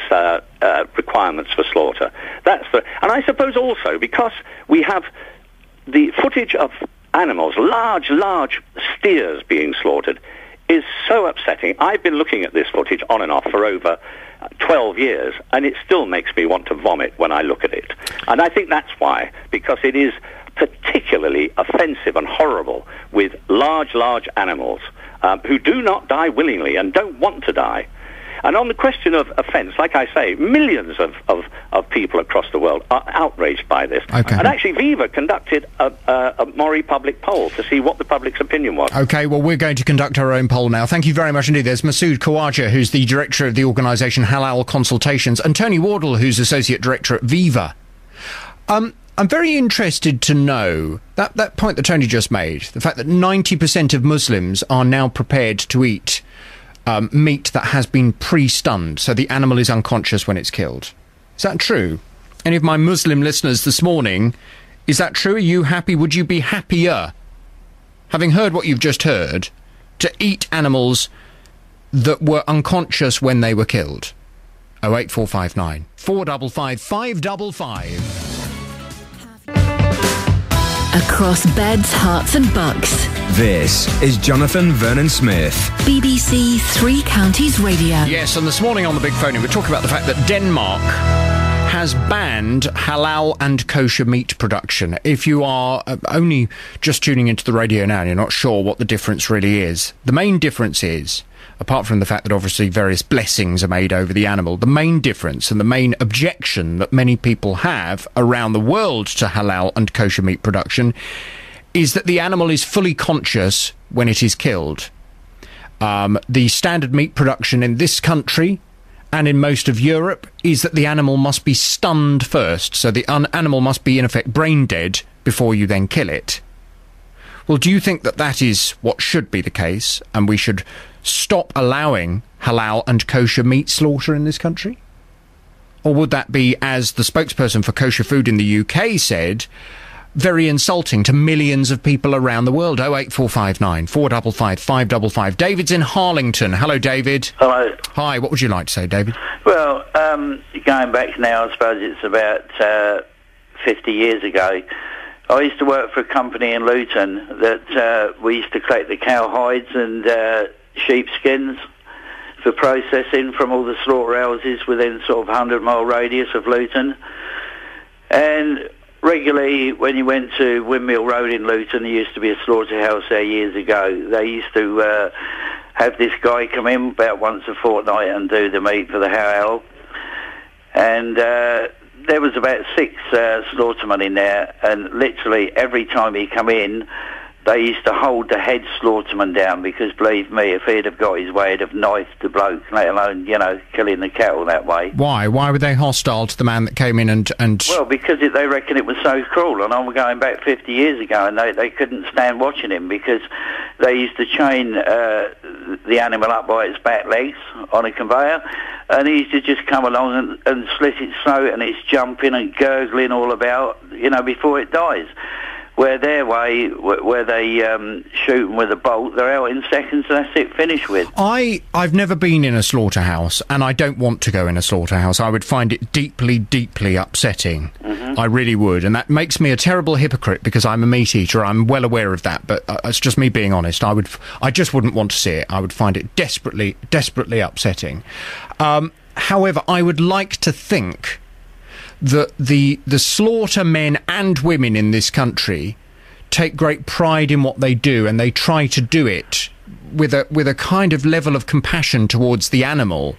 Speaker 9: requirements for slaughter. And I suppose also because we have the footage of animals, large steers being slaughtered, is so upsetting. I've been looking at this footage on and off for over 12 years, and it still makes me want to vomit when I look at it. And I think that's why, because it is particularly offensive and horrible with large animals who do not die willingly and don't want to die. And on the question of offence, like I say, millions of people across the world are outraged by this.
Speaker 1: Okay.
Speaker 9: And actually, Viva conducted a Maury public poll to see what the public's opinion was.
Speaker 1: OK, well, we're going to conduct our own poll now. Thank you very much indeed. There's Masood Khawaja, who's the director of the organisation Halal Consultations, and Tony Wardle, who's associate director at Viva. I'm very interested to know that point that Tony just made, the fact that 90% of Muslims are now prepared to eat meat that has been pre-stunned, so the animal is unconscious when it's killed. Is that true? Any of my Muslim listeners this morning, is that true? Are you happy? Would you be happier, having heard what you've just heard, to eat animals that were unconscious when they were killed? 08459 455 555.
Speaker 5: Across beds, hearts and bucks.
Speaker 6: This is Jonathan Vernon-Smith.
Speaker 5: BBC Three Counties Radio.
Speaker 1: Yes, and this morning on the Big Phone, we're talking about the fact that Denmark has banned halal and kosher meat production. If you are only just tuning into the radio now and you're not sure what the difference really is, the main difference is, apart from the fact that obviously various blessings are made over the animal, the main difference and the main objection that many people have around the world to halal and kosher meat production is that the animal is fully conscious when it is killed. The standard meat production in this country and in most of Europe is that the animal must be stunned first, so the animal must be in effect brain dead before you then kill it. Well, do you think that that is what should be the case, and we should stop allowing halal and kosher meat slaughter in this country? Or would that be, as the spokesperson for kosher food in the UK said, very insulting to millions of people around the world? 08459 455 555. David's in Harlington. Hello, David.
Speaker 11: Hello.
Speaker 1: Hi, what would you like to say, David?
Speaker 11: Well, going back now, I suppose it's about 50 years ago, I used to work for a company in Luton that we used to collect the cow hides and sheep skins for processing from all the slaughterhouses within sort of 100-mile radius of Luton. And regularly, when you went to Windmill Road in Luton, there used to be a slaughterhouse there years ago. They used to have this guy come in about once a fortnight and do the meat for the halal. And there was about 6 slaughtermen in there, and literally every time he come in, they used to hold the head slaughterman down, because believe me, if he'd have got his way, he'd have knifed the bloke, let alone, killing the cattle that way.
Speaker 1: Why? Why were they hostile to the man that came in and...
Speaker 11: Well, because they reckon it was so cruel, and I'm going back 50 years ago, and they couldn't stand watching him, because they used to chain the animal up by its back legs on a conveyor, and he used to just come along and slit its throat, and it's jumping and gurgling all about, before it dies. Where their way, where they shoot them with a bolt, they're out in seconds, and that's it, finished with.
Speaker 1: I've never been in a slaughterhouse, and I don't want to go in a slaughterhouse. I would find it deeply, deeply upsetting. I really would, and that makes me a terrible hypocrite because I'm a meat eater. I'm well aware of that, but it's just me being honest. I just wouldn't want to see it. I would find it desperately, desperately upsetting. However, I would like to think that the slaughter men and women in this country take great pride in what they do, and they try to do it with a kind of level of compassion towards the animal.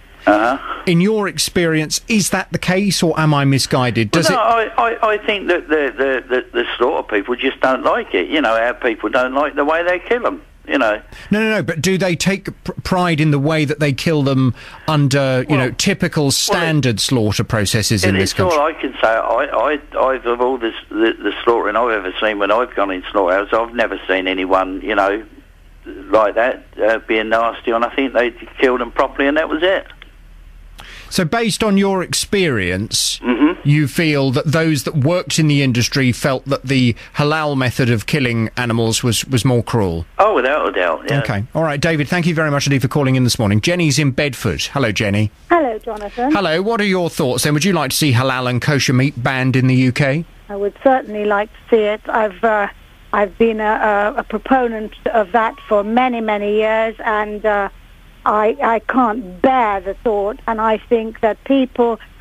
Speaker 1: In your experience, is that the case, or am I misguided?
Speaker 11: I think that the slaughter people just don't like it. Our people don't like the way they kill them.
Speaker 1: No, but do they take pride in the way that they kill them under, typical standard slaughter processes in this country?
Speaker 11: All I can say. I've of all the slaughtering I've ever seen when I've gone in slaughterhouse, I've never seen anyone, like that, being nasty, and I think they killed them properly, and that was it.
Speaker 1: So based on your experience, you feel that those that worked in the industry felt that the halal method of killing animals was more cruel?
Speaker 11: Oh, without a doubt, yeah.
Speaker 1: OK. All right, David, thank you very much indeed for calling in this morning. Jenny's in Bedford. Hello, Jenny.
Speaker 12: Hello, Jonathan.
Speaker 1: Hello, what are your thoughts then? Would you like to see halal and kosher meat banned in the UK?
Speaker 12: I would certainly like to see it. I've been a proponent of that for many, many years, and I can't bear the thought, and I think that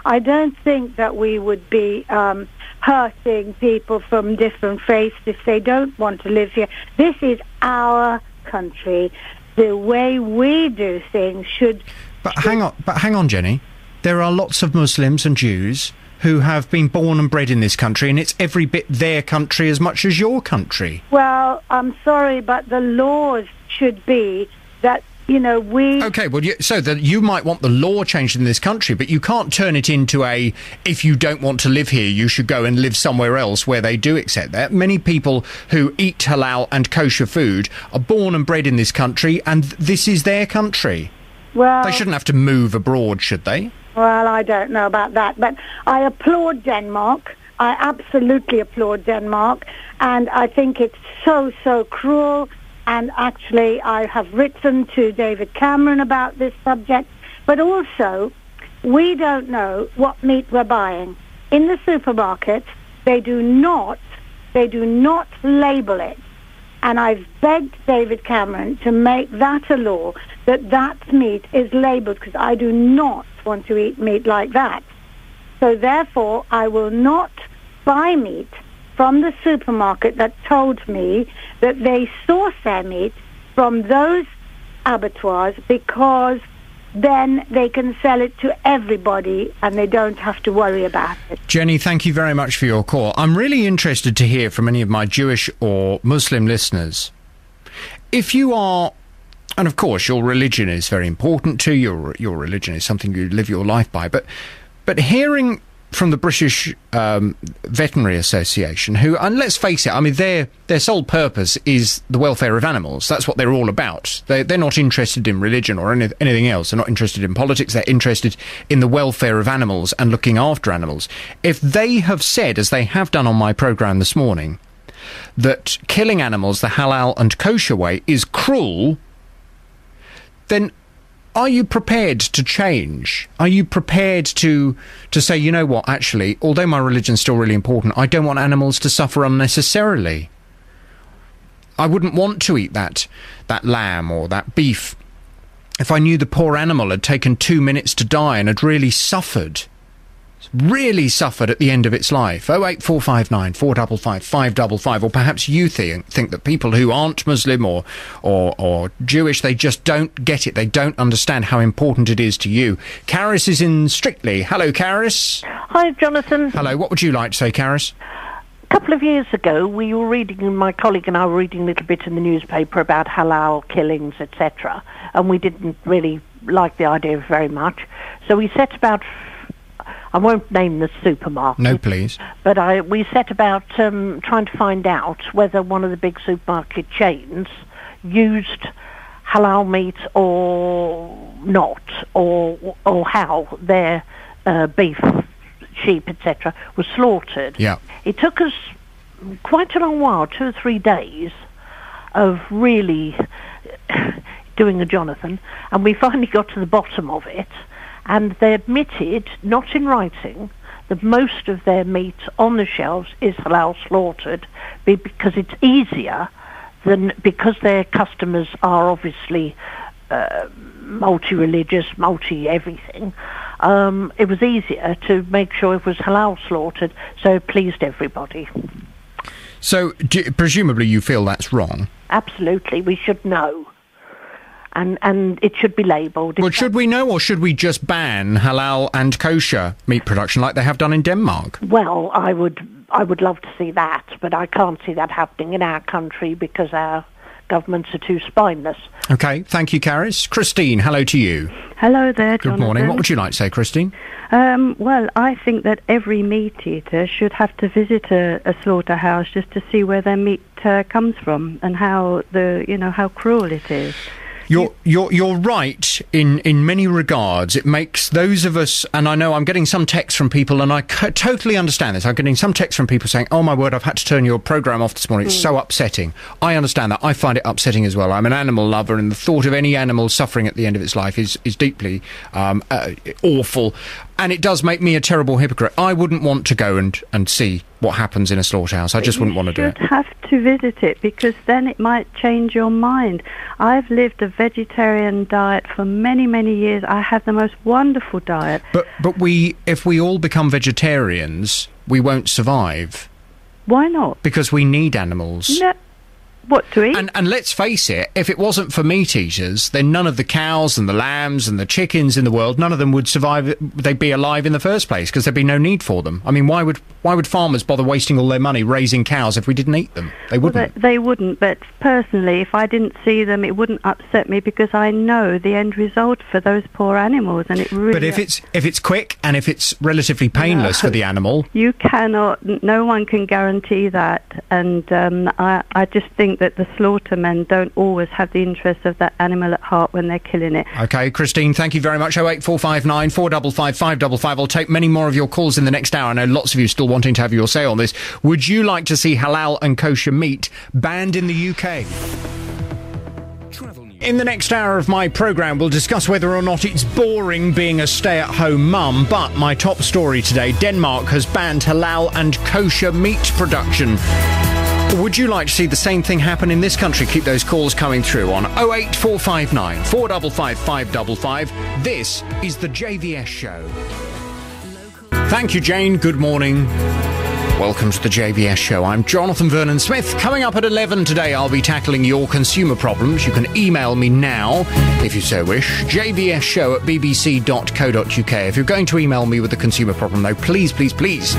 Speaker 12: I don't think that we would be hurting people from different faiths if they don't want to live here. This is our country. The way we do things should...
Speaker 1: But hang on, Jenny. There are lots of Muslims and Jews who have been born and bred in this country, and it's every bit their country as much as your country.
Speaker 12: Well, I'm sorry, but the laws should be that OK, well, you might want the law changed in this country, but you can't turn it into if you don't want to live here, you should go and live somewhere else where they do accept that. Many people who eat halal and kosher food are born and bred in this country, and this is their country. Well,
Speaker 1: they shouldn't have to move abroad, should they?
Speaker 12: Well, I don't know about that, but I applaud Denmark. I absolutely applaud Denmark, and I think it's so, so cruel. And actually, I have written to David Cameron about this subject. But also, we don't know what meat we're buying. In the supermarket, they do not label it. And I've begged David Cameron to make that a law, that meat is labelled, because I do not want to eat meat like that. So therefore, I will not buy meat from the supermarket that told me that they source their meat from those abattoirs, because then they can sell it to everybody and they don't have to worry about it.
Speaker 1: Jenny, thank you very much for your call. I'm really interested to hear from any of my Jewish or Muslim listeners. If you are, and of course your religion is very important to you, your religion is something you live your life by, but hearing from the British Veterinary Association, who, and let's face it, I mean, their sole purpose is the welfare of animals. That's what they're all about. They're not interested in religion or anything else. They're not interested in politics. They're interested in the welfare of animals and looking after animals. If they have said, as they have done on my programme this morning, that killing animals the halal and kosher way is cruel, then are you prepared to change? Are you prepared to say, you know what, actually, although my religion's still really important, I don't want animals to suffer unnecessarily. I wouldn't want to eat that lamb or that beef if I knew the poor animal had taken 2 minutes to die and had really suffered at the end of its life. 08459 455 555. Or perhaps you think that people who aren't Muslim or Jewish, they just don't get it. They don't understand how important it is to you. Caris is in Strictly. Hello, Caris.
Speaker 13: Hi, Jonathan.
Speaker 1: Hello. What would you like to say, Caris?
Speaker 13: A couple of years ago, we were reading, my colleague and I were reading a little bit in the newspaper about halal killings, etc. And we didn't really like the idea very much. So we set about... I won't name the supermarket.
Speaker 1: No, please.
Speaker 13: But we set about trying to find out whether one of the big supermarket chains used halal meat or not, or how their beef, sheep, etc., was slaughtered.
Speaker 1: Yeah.
Speaker 13: It took us quite a long while, 2 or 3 days, of really doing a Jonathan, and we finally got to the bottom of it, and they admitted, not in writing, that most of their meat on the shelves is halal slaughtered because it's easier than, because their customers are obviously multi-religious, multi-everything. It was easier to make sure it was halal slaughtered, so it pleased everybody.
Speaker 1: So, presumably you feel that's wrong?
Speaker 13: Absolutely, we should know. And it should be labelled.
Speaker 1: Well, should we know, or should we just ban halal and kosher meat production like they have done in Denmark?
Speaker 13: Well, I would love to see that, but I can't see that happening in our country because our governments are too spineless.
Speaker 1: Okay, thank you, Caris. Christine, hello to you.
Speaker 14: Hello there, Jonathan.
Speaker 1: Good morning. What would you like to say, Christine?
Speaker 14: Well, I think that every meat eater should have to visit a slaughterhouse just to see where their meat comes from and how how cruel it is.
Speaker 1: You're right in many regards. It makes those of us, and I know I'm getting some texts from people, and I totally understand this. I'm getting some texts from people saying, "Oh my word, I've had to turn your programme off this morning. It's so upsetting." I understand that. I find it upsetting as well. I'm an animal lover, and the thought of any animal suffering at the end of its life is deeply awful. And it does make me a terrible hypocrite. I wouldn't want to go and see what happens in a slaughterhouse. I just wouldn't want to do it.
Speaker 14: You have to visit it because then it might change your mind. I've lived a vegetarian diet for many, many years. I have the most wonderful diet.
Speaker 1: But if we all become vegetarians, we won't survive.
Speaker 14: Why not?
Speaker 1: Because we need animals.
Speaker 14: No. What to eat?
Speaker 1: And let's face it, if it wasn't for meat eaters, then none of the cows and the lambs and the chickens in the world, none of them would survive. They'd be alive in the first place because there'd be no need for them. I mean, why would farmers bother wasting all their money raising cows if we didn't eat them? They wouldn't.
Speaker 14: Well, they wouldn't, but personally, if I didn't see them, it wouldn't upset me because I know the end result for those poor animals, and it really...
Speaker 1: But if it's quick and if it's relatively painless for the animal...
Speaker 14: You cannot... No one can guarantee that, and I just think that the slaughtermen don't always have the interest of that animal at heart when they're killing it.
Speaker 1: OK, Christine, thank you very much. 08459 455 555. I'll take many more of your calls in the next hour. I know lots of you still wanting to have your say on this. Would you like to see halal and kosher meat banned in the UK? In the next hour of my programme, we'll discuss whether or not it's boring being a stay-at-home mum, but my top story today, Denmark has banned halal and kosher meat production. Would you like to see the same thing happen in this country? Keep those calls coming through on 08459 455 555. This is the JVS Show. Thank you, Jane. Good morning. Welcome to the JVS Show. I'm Jonathan Vernon-Smith. Coming up at 11 today, I'll be tackling your consumer problems. You can email me now, if you so wish, jvsshow@bbc.co.uk. If you're going to email me with a consumer problem, though, please, please, please,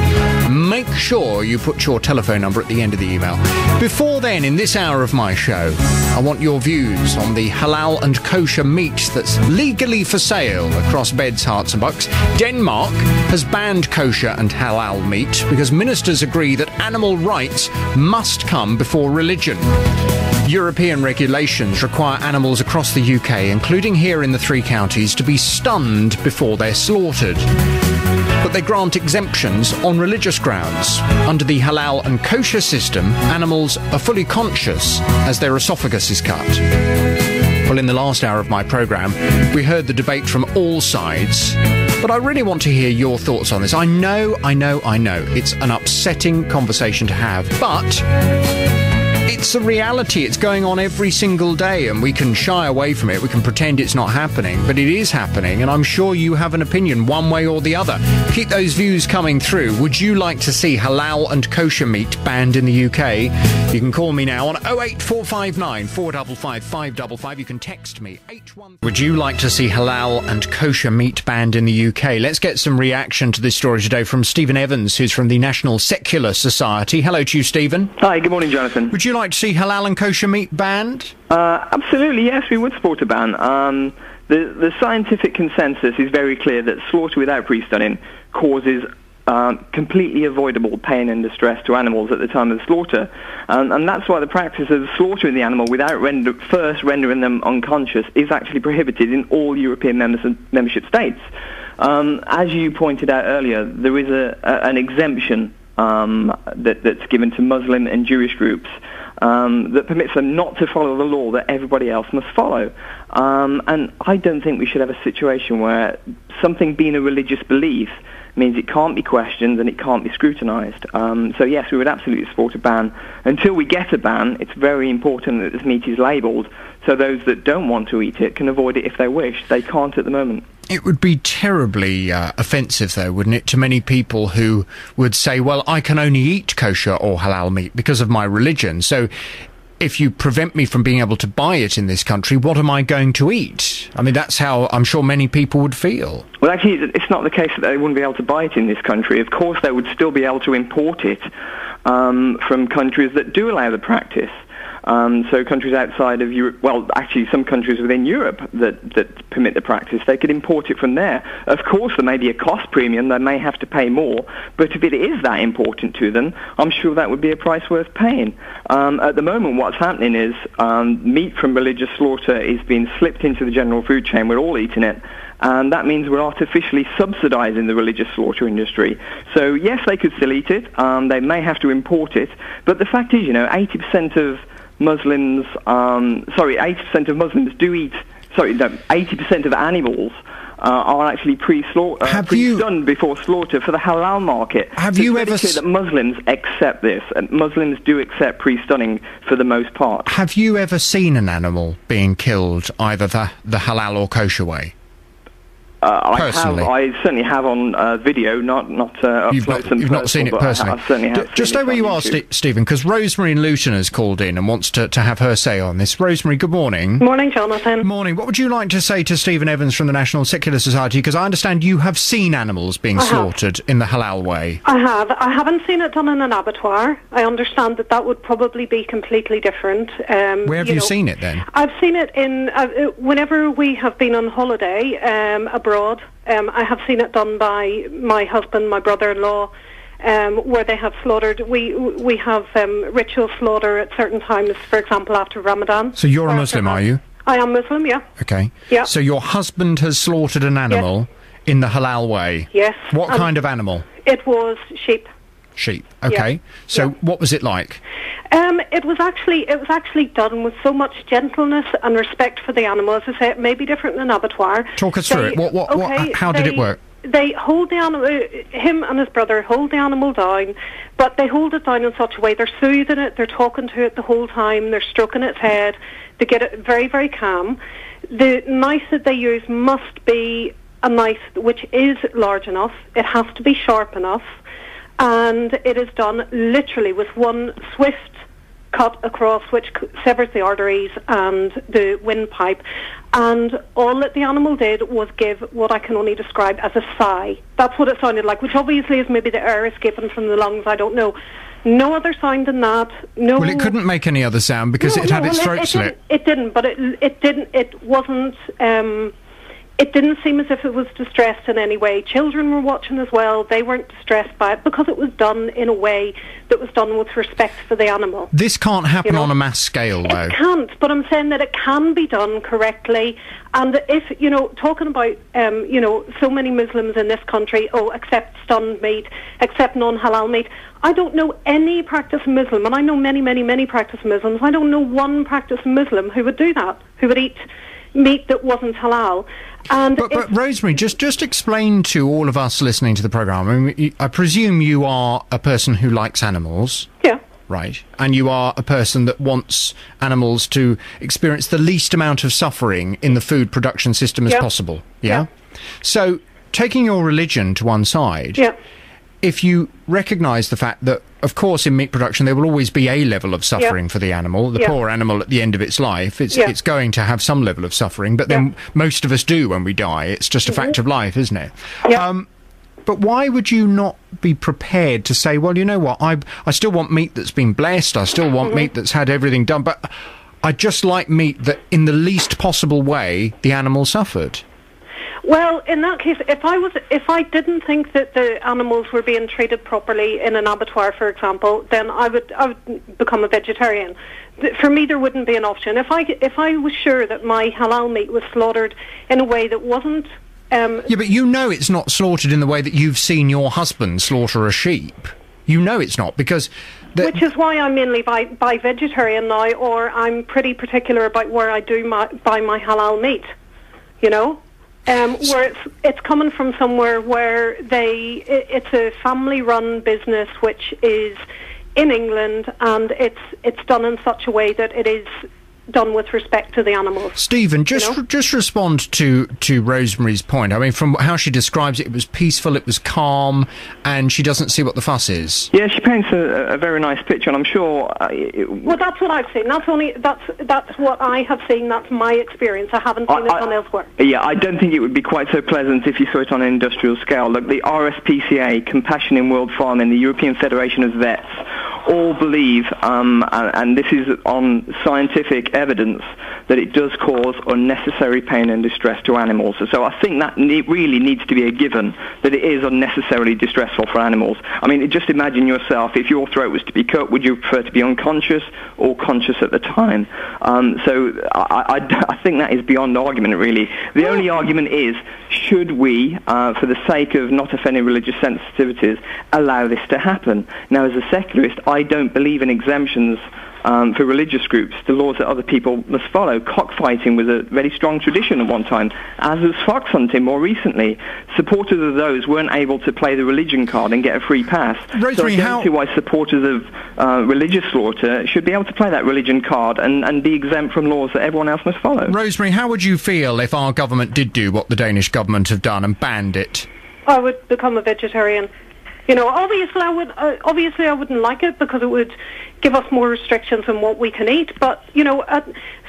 Speaker 1: make sure you put your telephone number at the end of the email. Before then, in this hour of my show, I want your views on the halal and kosher meat that's legally for sale across beds, hearts and bucks. Denmark has banned kosher and halal meat because ministers agree that animal rights must come before religion. European regulations require animals across the UK, including here in the 3 counties, to be stunned before they're slaughtered. But they grant exemptions on religious grounds. Under the halal and kosher system, animals are fully conscious as their esophagus is cut. Well, in the last hour of my programme, we heard the debate from all sides, but I really want to hear your thoughts on this. I know, it's an upsetting conversation to have, but it's a reality. It's going on every single day, and we can shy away from it. We can pretend it's not happening, but it is happening, and I'm sure you have an opinion one way or the other. Keep those views coming through. Would you like to see halal and kosher meat banned in the UK? You can call me now on 08459 455 555. You can text me 81. Would you like to see halal and kosher meat banned in the UK? Let's get some reaction to this story today from Stephen Evans, who's from the National Secular Society. Hello to you, Stephen.
Speaker 15: Hi, good morning, Jonathan.
Speaker 1: Would you like to see halal and kosher meat banned?
Speaker 15: Absolutely, yes, we would support a ban. The scientific consensus is very clear that slaughter without pre-stunning causes completely avoidable pain and distress to animals at the time of the slaughter. And that's why the practice of slaughtering the animal without first rendering them unconscious is actually prohibited in all European membership states. As you pointed out earlier, there is an exemption that's given to Muslim and Jewish groups that permits them not to follow the law that everybody else must follow. And I don't think we should have a situation where something being a religious belief means it can't be questioned and it can't be scrutinised. So yes, we would absolutely support a ban. Until we get a ban, it's very important that this meat is labelled so those that don't want to eat it can avoid it if they wish. They can't at the moment.
Speaker 1: It would be terribly offensive, though, wouldn't it, to many people who would say, well, I can only eat kosher or halal meat because of my religion. So if you prevent me from being able to buy it in this country, what am I going to eat? I mean, that's how I'm sure many people would feel.
Speaker 15: Well, actually, it's not the case that they wouldn't be able to buy it in this country. Of course, they would still be able to import it from countries that do allow the practice. So countries outside of Europe, well, actually some countries within Europe that permit the practice, they could import it from there. Of course, there may be a cost premium, they may have to pay more, but if it is that important to them, I'm sure that would be a price worth paying. At the moment, what's happening is meat from religious slaughter is being slipped into the general food chain, we're all eating it, and that means we're artificially subsidising the religious slaughter industry. So yes, they could still eat it, they may have to import it, but the fact is, 80% of Muslims, 80% of Muslims do eat, 80% of animals are actually pre-stunned before slaughter for the halal market.
Speaker 1: Have you ever
Speaker 15: clear that Muslims accept this, and Muslims do accept pre-stunning for the most part.
Speaker 1: Have you ever seen an animal being killed either the halal or kosher way?
Speaker 15: I certainly have on video, not up close and
Speaker 1: You've not seen it personally.
Speaker 15: I certainly have
Speaker 1: Just stay where you are, Stephen, because Rosemary in Luton has called in and wants to have her say on this. Rosemary, good morning.
Speaker 16: Morning, Jonathan.
Speaker 1: Morning. What would you like to say to Stephen Evans from the National Secular Society? Because I understand you have seen animals being slaughtered in the halal way.
Speaker 16: I have. I haven't seen it done in an abattoir. I understand that would probably be completely different.
Speaker 1: Where have you seen it then?
Speaker 16: I've seen it in whenever we have been on holiday abroad. I have seen it done by my husband, my brother-in-law, where they have slaughtered. We have ritual slaughter at certain times, for example, after Ramadan.
Speaker 1: So you're a Muslim, are you?
Speaker 16: I am Muslim, yeah.
Speaker 1: Okay.
Speaker 16: Yeah.
Speaker 1: So your husband has slaughtered an animal in the halal way?
Speaker 16: Yes.
Speaker 1: What kind of animal?
Speaker 16: It was sheep.
Speaker 1: Sheep. Okay. So what was it like?
Speaker 16: It was actually done with so much gentleness and respect for the animal. As I say, it may be different in an abattoir.
Speaker 1: Talk us through it. How did it work?
Speaker 16: They hold the animal. Him and his brother hold the animal down, but they hold it down in such a way they're soothing it, they're talking to it the whole time, they're stroking its head to get it very, very calm. The knife that they use must be a knife which is large enough. It has to be sharp enough. And it is done literally with one swift cut across which severs the arteries and the windpipe. And all that the animal did was give what I can only describe as a sigh. That's what it sounded like, which obviously is maybe the air escaping from the lungs, I don't know. No other sound than that. No.
Speaker 1: Well, it couldn't make any other sound because it had its throat slit.
Speaker 16: It didn't, but it wasn't... It didn't seem as if it was distressed in any way. Children were watching as well. They weren't distressed by it because it was done in a way that was done with respect for the animal.
Speaker 1: This can't happen on a mass scale, though.
Speaker 16: It can't, but I'm saying that it can be done correctly. And if, talking about, so many Muslims in this country, accept stunned meat, accept non-halal meat, I don't know any practicing Muslim, and I know many, many, many practicing Muslims. I don't know one practicing Muslim who would do that, who would eat meat that wasn't halal.
Speaker 1: But Rosemary, just explain to all of us listening to the programme, I mean, I presume you are a person who likes animals.
Speaker 16: Yeah.
Speaker 1: Right. And you are a person that wants animals to experience the least amount of suffering in the food production system as possible. Yeah? So, taking your religion to one side, if you recognise the fact that, of course, in meat production there will always be a level of suffering for the animal, the poor animal at the end of its life, it's going to have some level of suffering, but then most of us do when we die. It's just a fact of life, isn't it? But why would you not be prepared to say, well, you know what, I still want meat that's been blessed, I still want meat that's had everything done, but I just like meat that in the least possible way the animal suffered?
Speaker 16: Well, in that case, if I didn't think that the animals were being treated properly in an abattoir, for example, then I would become a vegetarian. For me, there wouldn't be an option. If I was sure that my halal meat was slaughtered in a way that wasn't...
Speaker 1: yeah, but you know it's not slaughtered in the way that you've seen your husband slaughter a sheep. You know it's not, because...
Speaker 16: Which is why I'm mainly buy vegetarian now, or I'm pretty particular about where I buy my halal meat, you know? Where it's coming from somewhere where it's a family-run business which is in England, and it's done in such a way that it is done with respect to the animals.
Speaker 1: Stephen, just respond to Rosemary's point. I mean, from how she describes it, it was peaceful, it was calm, and she doesn't see what the fuss is.
Speaker 15: Yeah, she paints a very nice picture, and I'm sure...
Speaker 16: well, that's what I've seen. That's what I have seen. That's my experience. I haven't seen it done elsewhere.
Speaker 15: Yeah, I don't think it would be quite so pleasant if you saw it on an industrial scale. Look, the RSPCA, Compassion in World Farming, the European Federation of Vets, all believe, and this is on scientific evidence, that it does cause unnecessary pain and distress to animals. So I think that really needs to be a given, that it is unnecessarily distressful for animals. I mean, just imagine yourself, if your throat was to be cut, would you prefer to be unconscious or conscious at the time? So I think that is beyond argument, really. The only argument is, should we, for the sake of not offending religious sensitivities, allow this to happen? Now, as a secularist, I don't believe in exemptions for religious groups, the laws that other people must follow. Cockfighting was a very strong tradition at one time, as was fox hunting more recently. Supporters of those weren't able to play the religion card and get a free pass.
Speaker 1: Rosemary,
Speaker 15: so I don't see why supporters of religious slaughter should be able to play that religion card and be exempt from laws that everyone else must follow.
Speaker 1: Rosemary, how would you feel if our government did do what the Danish government have done and banned it?
Speaker 16: I would become a vegetarian. You know, obviously I wouldn't like it because it would give us more restrictions on what we can eat. But you know,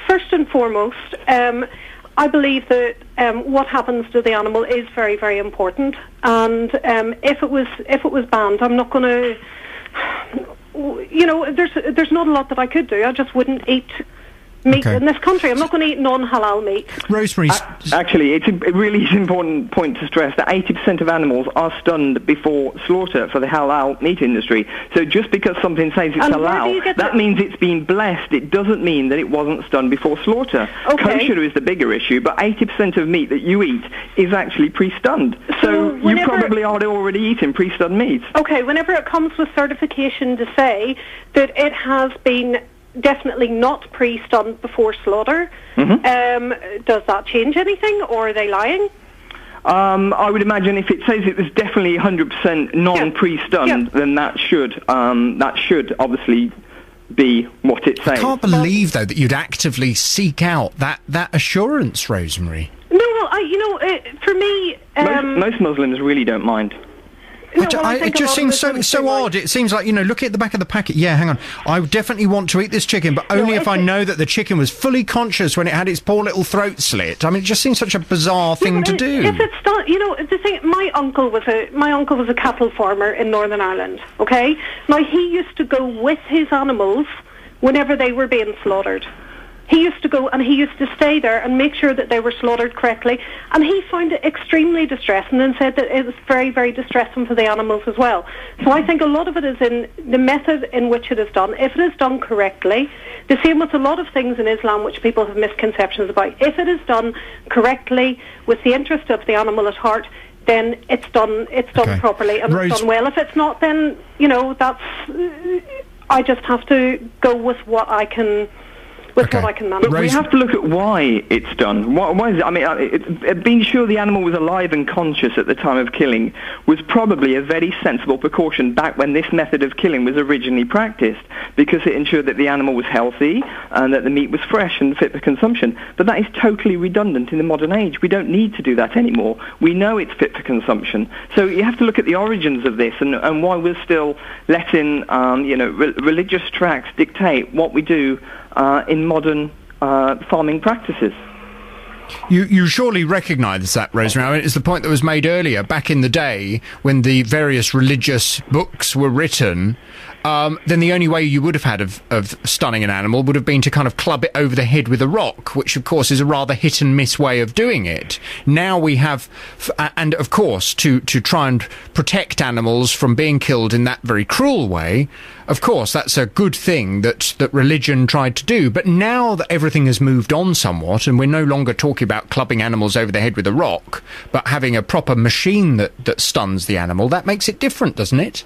Speaker 16: first and foremost, I believe that what happens to the animal is very, very important. And if it was banned, I'm not going to. You know, there's not a lot that I could do. I just wouldn't eat meat in this country. I'm not going to eat non-halal meat.
Speaker 1: Rosemary,
Speaker 15: actually, it's a really important point to stress that 80% of animals are stunned before slaughter for the halal meat industry. So just because something says it's halal, that means it's been blessed. It doesn't mean that it wasn't stunned before slaughter. Kosher is the bigger issue, but 80% of meat that you eat is actually pre-stunned. So you probably are already eating pre-stunned meat.
Speaker 16: Okay, whenever it comes with certification to say that it has been definitely not pre-stunned before slaughter. Does that change anything, or are they lying?
Speaker 15: I would imagine if it says it was definitely 100% non-pre-stunned, then that should obviously be what it says.
Speaker 1: I can't believe, though, that you'd actively seek out that assurance, Rosemary.
Speaker 16: No, well, for me...
Speaker 15: most Muslims really don't mind.
Speaker 16: No,
Speaker 1: it just seems so odd. It seems like, look at the back of the packet. Yeah, hang on. I definitely want to eat this chicken, but only if I know that the chicken was fully conscious when it had its poor little throat slit. I mean, it just seems such a bizarre thing to do.
Speaker 16: If it's not, the thing. My uncle was a cattle farmer in Northern Ireland. Okay, now he used to go with his animals whenever they were being slaughtered. He used to go and he used to stay there and make sure that they were slaughtered correctly. And he found it extremely distressing and said that it was very, very distressing for the animals as well. So I think a lot of it is in the method in which it is done. If it is done correctly, the same with a lot of things in Islam which people have misconceptions about. If it is done correctly with the interest of the animal at heart, then it's done properly and it's done well. If it's not, then, I just have to go with what I can... what I can manage.
Speaker 15: But we have to look at why it's done. Why is it? I mean, being sure the animal was alive and conscious at the time of killing was probably a very sensible precaution back when this method of killing was originally practiced, because it ensured that the animal was healthy and that the meat was fresh and fit for consumption. But that is totally redundant in the modern age. We don't need to do that anymore. We know it's fit for consumption. So you have to look at the origins of this and why we're still letting religious tracts dictate what we do in modern farming practices.
Speaker 1: You surely recognise that, Rosemary. I mean, it's the point that was made earlier. Back in the day, when the various religious books were written, then the only way you would have had of stunning an animal would have been to kind of club it over the head with a rock, which of course is a rather hit and miss way of doing it. Now we have, and of course to try and protect animals from being killed in that very cruel way, of course that's a good thing that religion tried to do. But now that everything has moved on somewhat, and we're no longer talking about clubbing animals over the head with a rock, but having a proper machine that stuns the animal, that makes it different, doesn't it?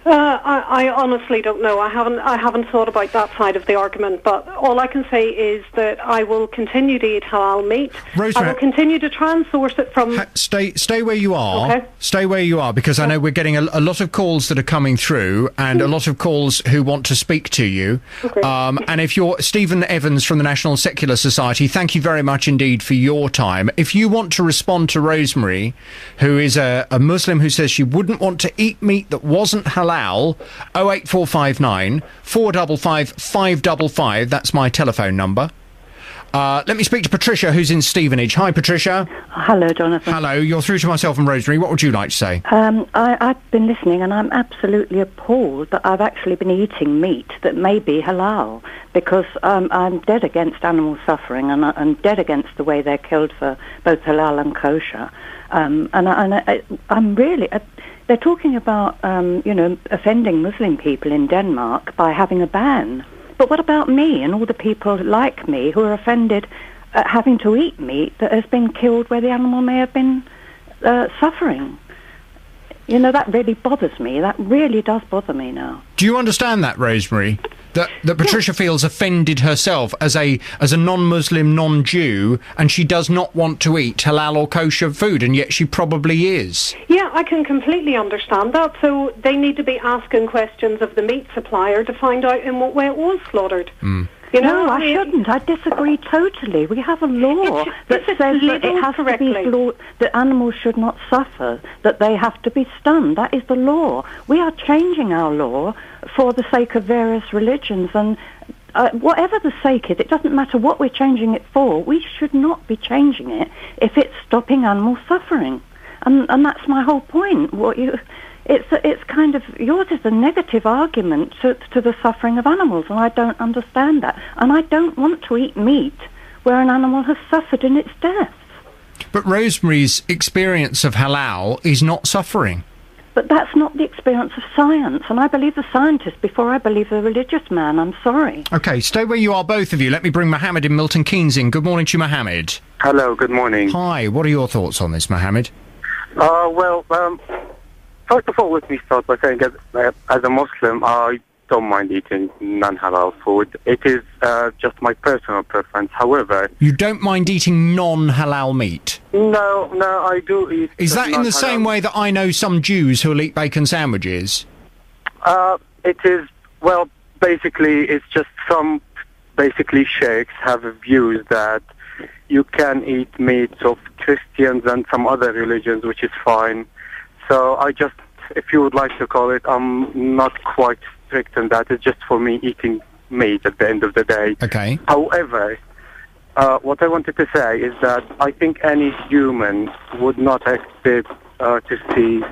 Speaker 16: I honestly don't know. I haven't thought about that side of the argument, but all I can say is that I will continue to eat halal meat.
Speaker 1: Rosemary,
Speaker 16: I will continue to try and source it from...
Speaker 1: Stay where you are.
Speaker 16: Okay.
Speaker 1: Stay where you are, because I know we're getting a lot of calls that are coming through, and a lot of calls who want to speak to you.
Speaker 16: Okay.
Speaker 1: And if you're Stephen Evans from the National Secular Society, thank you very much indeed for your time. If you want to respond to Rosemary, who is a Muslim who says she wouldn't want to eat meat that wasn't halal, 08459 455 555. That's my telephone number. Let me speak to Patricia, who's in Stevenage. Hi, Patricia.
Speaker 17: Hello, Jonathan.
Speaker 1: Hello. You're through to myself and Rosemary. What would you like to say?
Speaker 17: I've been listening, and I'm absolutely appalled that I've actually been eating meat that may be halal, because I'm dead against animal suffering, and I'm dead against the way they're killed for both halal and kosher. I'm really... they're talking about, offending Muslim people in Denmark by having a ban. But what about me and all the people like me who are offended at having to eat meat that has been killed where the animal may have been suffering? You know, that really bothers me. That really does bother me now.
Speaker 1: Do you understand that, Rosemary? That Patricia feels offended herself as a non-Muslim, non-Jew, and she does not want to eat halal or kosher food, and yet she probably is.
Speaker 16: Yeah, I can completely understand that. So they need to be asking questions of the meat supplier to find out in what way it was slaughtered.
Speaker 1: Mm.
Speaker 16: You know,
Speaker 17: no, I shouldn't. I disagree totally. We have a law that says that it has to be that animals should not suffer, that they have to be stunned. That is the law. We are changing our law for the sake of various religions, and whatever the sake is, it doesn't matter what we're changing it for. We should not be changing it if it's stopping animal suffering, and that's my whole point. It's kind of, yours is a negative argument to the suffering of animals, and I don't understand that. And I don't want to eat meat where an animal has suffered in its death.
Speaker 1: But Rosemary's experience of halal is not suffering.
Speaker 17: But that's not the experience of science, and I believe the scientist before I believe the religious man. I'm sorry.
Speaker 1: OK, stay where you are, both of you. Let me bring Mohammed in Milton Keynes in. Good morning to you, Mohammed.
Speaker 18: Hello, good morning.
Speaker 1: Hi, what are your thoughts on this, Mohammed?
Speaker 18: First of all, let me start by saying that as a Muslim, I don't mind eating non-halal food. It is just my personal preference. However...
Speaker 1: You don't mind eating non-halal meat?
Speaker 18: No, I do eat...
Speaker 1: Is that in the same way that I know some Jews who'll eat bacon sandwiches?
Speaker 18: It is, well, basically, it's just some, sheikhs have views that you can eat meats of Christians and some other religions, which is fine. So I just, if you would like to call it, I'm not quite strict on that. It's just for me eating meat at the end of the day.
Speaker 1: Okay.
Speaker 18: However, what I wanted to say is that I think any human would not expect to see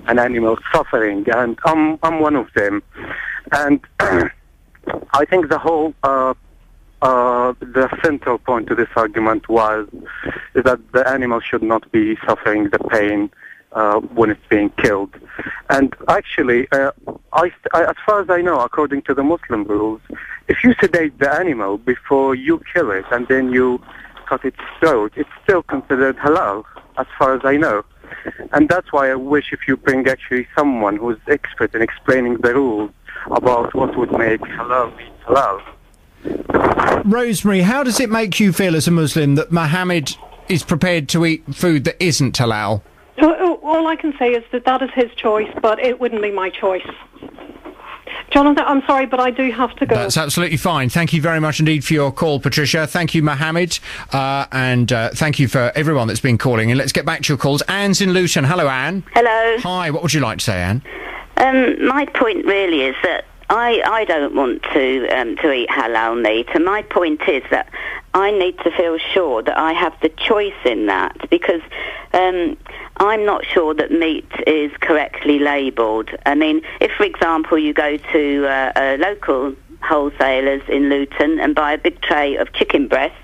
Speaker 18: an animal suffering, and I'm one of them. And I think the whole, the central point to this argument is that the animal should not be suffering the pain when it's being killed. And actually, as far as I know, according to the Muslim rules, if you sedate the animal before you kill it and then you cut its throat, it's still considered halal, as far as I know. And that's why I wish if you bring actually someone who's expert in explaining the rules about what would make halal meat halal.
Speaker 1: Rosemary, how does it make you feel as a Muslim that Mohammed is prepared to eat food that isn't halal?
Speaker 16: All I can say is that is his choice, but it wouldn't be my choice. Jonathan, I'm sorry, but I do have to go.
Speaker 1: That's absolutely fine. Thank you very much indeed for your call, Patricia. Thank you, Mohammed. And thank you for everyone that's been calling. And let's get back to your calls. Anne's in Luton. Hello, Anne.
Speaker 19: Hello.
Speaker 1: Hi, what would you like to say, Anne?
Speaker 19: My point really is that I don't want to eat halal meat, and my point is that I need to feel sure that I have the choice in that, because I'm not sure that meat is correctly labelled. I mean, if, for example, you go to a local wholesalers in Luton and buy a big tray of chicken breasts,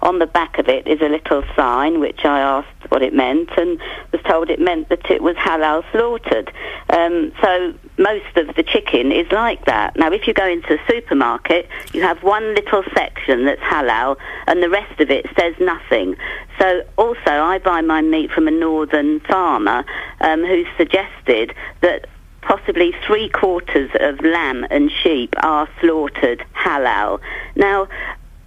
Speaker 19: on the back of it is a little sign which I asked what it meant and was told it meant that it was halal slaughtered. So most of the chicken is like that. Now, if you go into a supermarket, you have one little section that's halal and the rest of it says nothing. So also I buy my meat from a northern farmer who suggested that possibly 3/4 of lamb and sheep are slaughtered halal. Now,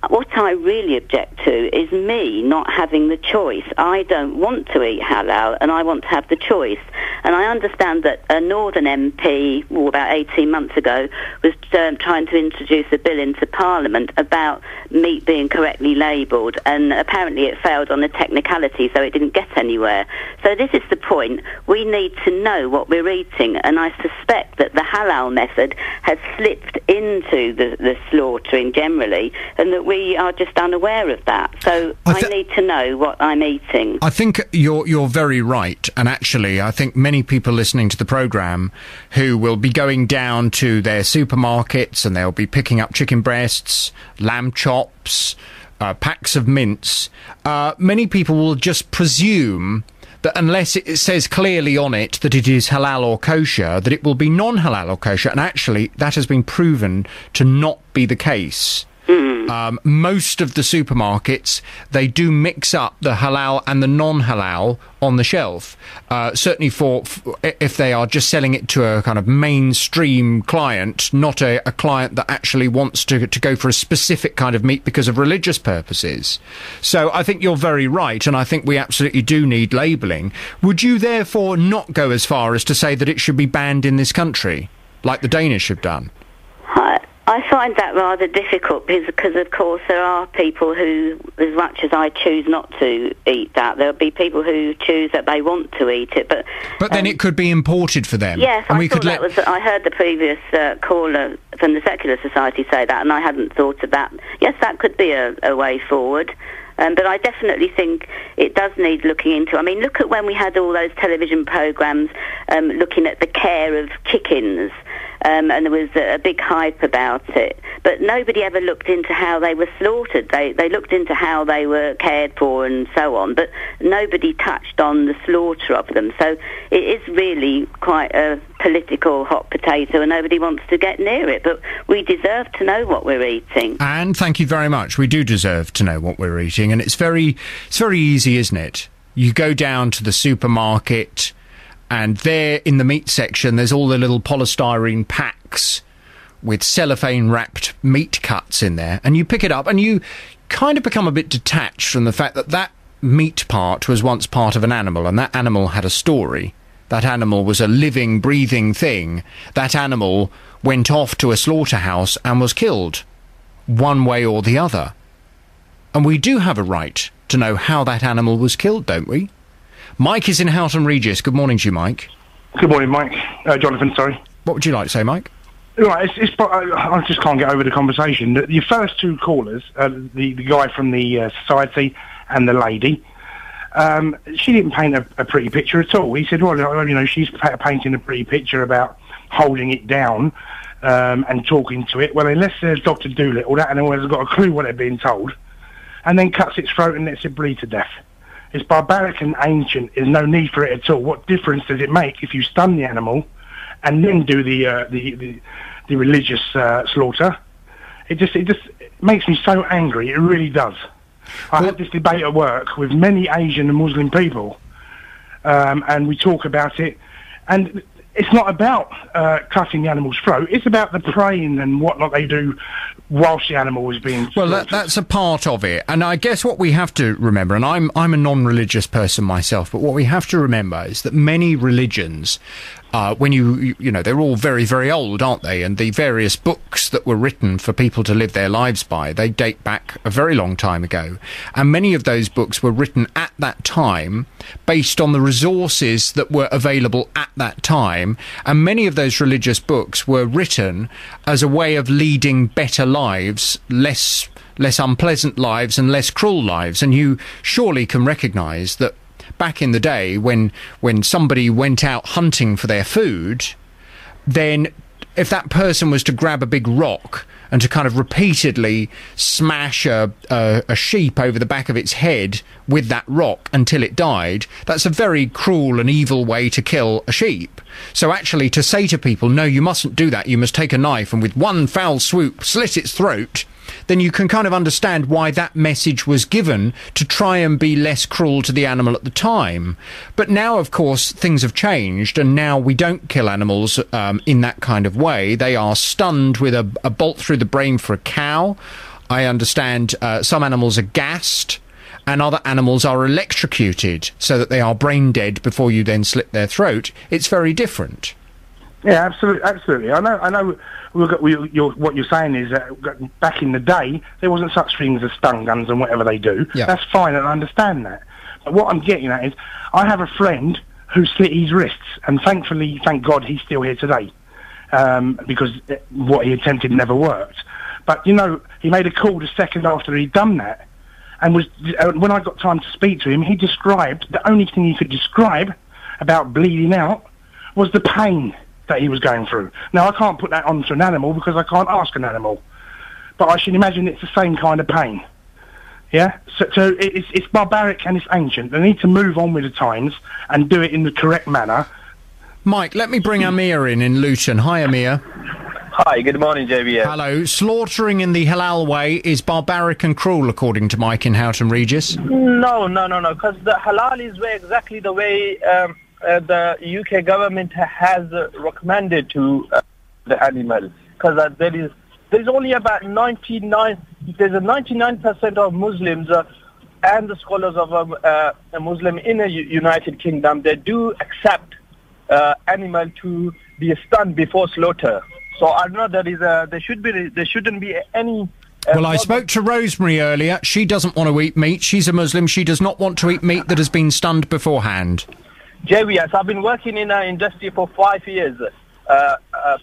Speaker 19: what I really object to is me not having the choice. I don't want to eat halal, and I want to have the choice. And I understand that a Northern MP, about 18 months ago, was trying to introduce a bill into Parliament about meat being correctly labelled, and apparently it failed on a technicality, so it didn't get anywhere. So this is the point. We need to know what we're eating, and I suspect that the halal method has slipped into the slaughtering generally, and that we are just unaware of that. So I need to know what I'm eating.
Speaker 1: I think you're very right, and actually I think many people listening to the programme who will be going down to their supermarkets and they'll be picking up chicken breasts, lamb chops, packs of mince, many people will just presume that unless it says clearly on it that it is halal or kosher, that it will be non-halal or kosher, and actually that has been proven to not be the case. Most of the supermarkets, they do mix up the halal and the non-halal on the shelf. Certainly for if they are just selling it to a kind of mainstream client, not a client that actually wants to go for a specific kind of meat because of religious purposes. So I think you're very right, and I think we absolutely do need labelling. Would you therefore not go as far as to say that it should be banned in this country, like the Danish have done?
Speaker 19: I find that rather difficult because, of course, there are people who, as much as I choose not to eat that, there'll be people who choose that they want to eat it. But
Speaker 1: then it could be imported for them.
Speaker 19: Yes,
Speaker 1: and
Speaker 19: I heard the previous caller from the Secular Society say that, and I hadn't thought of that. Yes, that could be a way forward. But I definitely think it does need looking into. I mean, look at when we had all those television programmes looking at the care of chickens, and there was a big hype about it. But nobody ever looked into how they were slaughtered. They looked into how they were cared for and so on, but nobody touched on the slaughter of them. So it is really quite a political hot potato, and nobody wants to get near it. But we deserve to know what we're eating.
Speaker 1: And thank you very much. We do deserve to know what we're eating, and it's very easy, isn't it? You go down to the supermarket, and there in the meat section, there's all the little polystyrene packs with cellophane-wrapped meat cuts in there, and you pick it up, and you kind of become a bit detached from the fact that that meat part was once part of an animal, and that animal had a story. That animal was a living, breathing thing. That animal went off to a slaughterhouse and was killed, one way or the other. And we do have a right to know how that animal was killed, don't we? Mike is in Houghton Regis. Good morning to you, Mike.
Speaker 20: Good morning, Mike. Jonathan, sorry.
Speaker 1: What would you like to say, Mike?
Speaker 20: Right, I just can't get over the conversation. Your first two callers, the guy from the society and the lady, she didn't paint a pretty picture at all. He said, well, you know, she's painting a pretty picture about holding it down and talking to it. Well, unless there's Dr. Doolittle, that animal hasn't got a clue what they're being told, and then cuts its throat and lets it bleed to death. It's barbaric and ancient. There's no need for it at all. What difference does it make if you stun the animal and then do the religious slaughter? It just makes me so angry. It really does. I had this debate at work with many Asian and Muslim people, and we talk about it. And it's not about cutting the animal's throat. It's about the praying and whatnot they do whilst the animal is being slaughtered.
Speaker 1: Well, that's a part of it. And I guess what we have to remember, and I'm a non-religious person myself, but what we have to remember is that many religions, when you know, they're all very, very old, aren't they? And the various books that were written for people to live their lives by, they date back a very long time ago. And many of those books were written at that time based on the resources that were available at that time. And many of those religious books were written as a way of leading better lives, less unpleasant lives and less cruel lives. And you surely can recognise that back in the day when somebody went out hunting for their food, then if that person was to grab a big rock and to kind of repeatedly smash a sheep over the back of its head with that rock until it died, that's a very cruel and evil way to kill a sheep. So actually to say to people, no, you mustn't do that, you must take a knife and with one foul swoop slit its throat, then you can kind of understand why that message was given, to try and be less cruel to the animal at the time. But now, of course, things have changed, and now we don't kill animals in that kind of way. They are stunned with a bolt through the brain for a cow. I understand some animals are gassed, and other animals are electrocuted so that they are brain dead before you then slit their throat. It's very different.
Speaker 20: Yeah, absolutely. I know. What you're saying is that back in the day there wasn't such things as stun guns and whatever they do.
Speaker 1: Yeah.
Speaker 20: That's fine, and I understand that. But what I'm getting at is, I have a friend who slit his wrists, and thankfully, thank God, he's still here today, because what he attempted never worked. But you know, he made a call the second after he'd done that, and when I got time to speak to him, he described, the only thing he could describe about bleeding out was the pain that he was going through. Now, I can't put that onto an animal because I can't ask an animal, but I should imagine it's the same kind of pain. Yeah? So it's barbaric and it's ancient. They need to move on with the times and do it in the correct manner.
Speaker 1: Mike, let me bring Amir in Luton. Hi, Amir.
Speaker 21: Hi, good morning, JVS.
Speaker 1: Hello. Slaughtering in the halal way is barbaric and cruel, according to Mike in Houghton Regis.
Speaker 21: No, because the halal is exactly the way the UK government has recommended to the animal, because there is only about 99% of Muslims and the scholars of a Muslim in the United Kingdom, they do accept animal to be stunned before slaughter. So I know there shouldn't be any.
Speaker 1: Well, I spoke to Rosemary earlier. She doesn't want to eat meat. She's a Muslim. She does not want to eat meat that has been stunned beforehand.
Speaker 21: JVS, I've been working in an industry for 5 years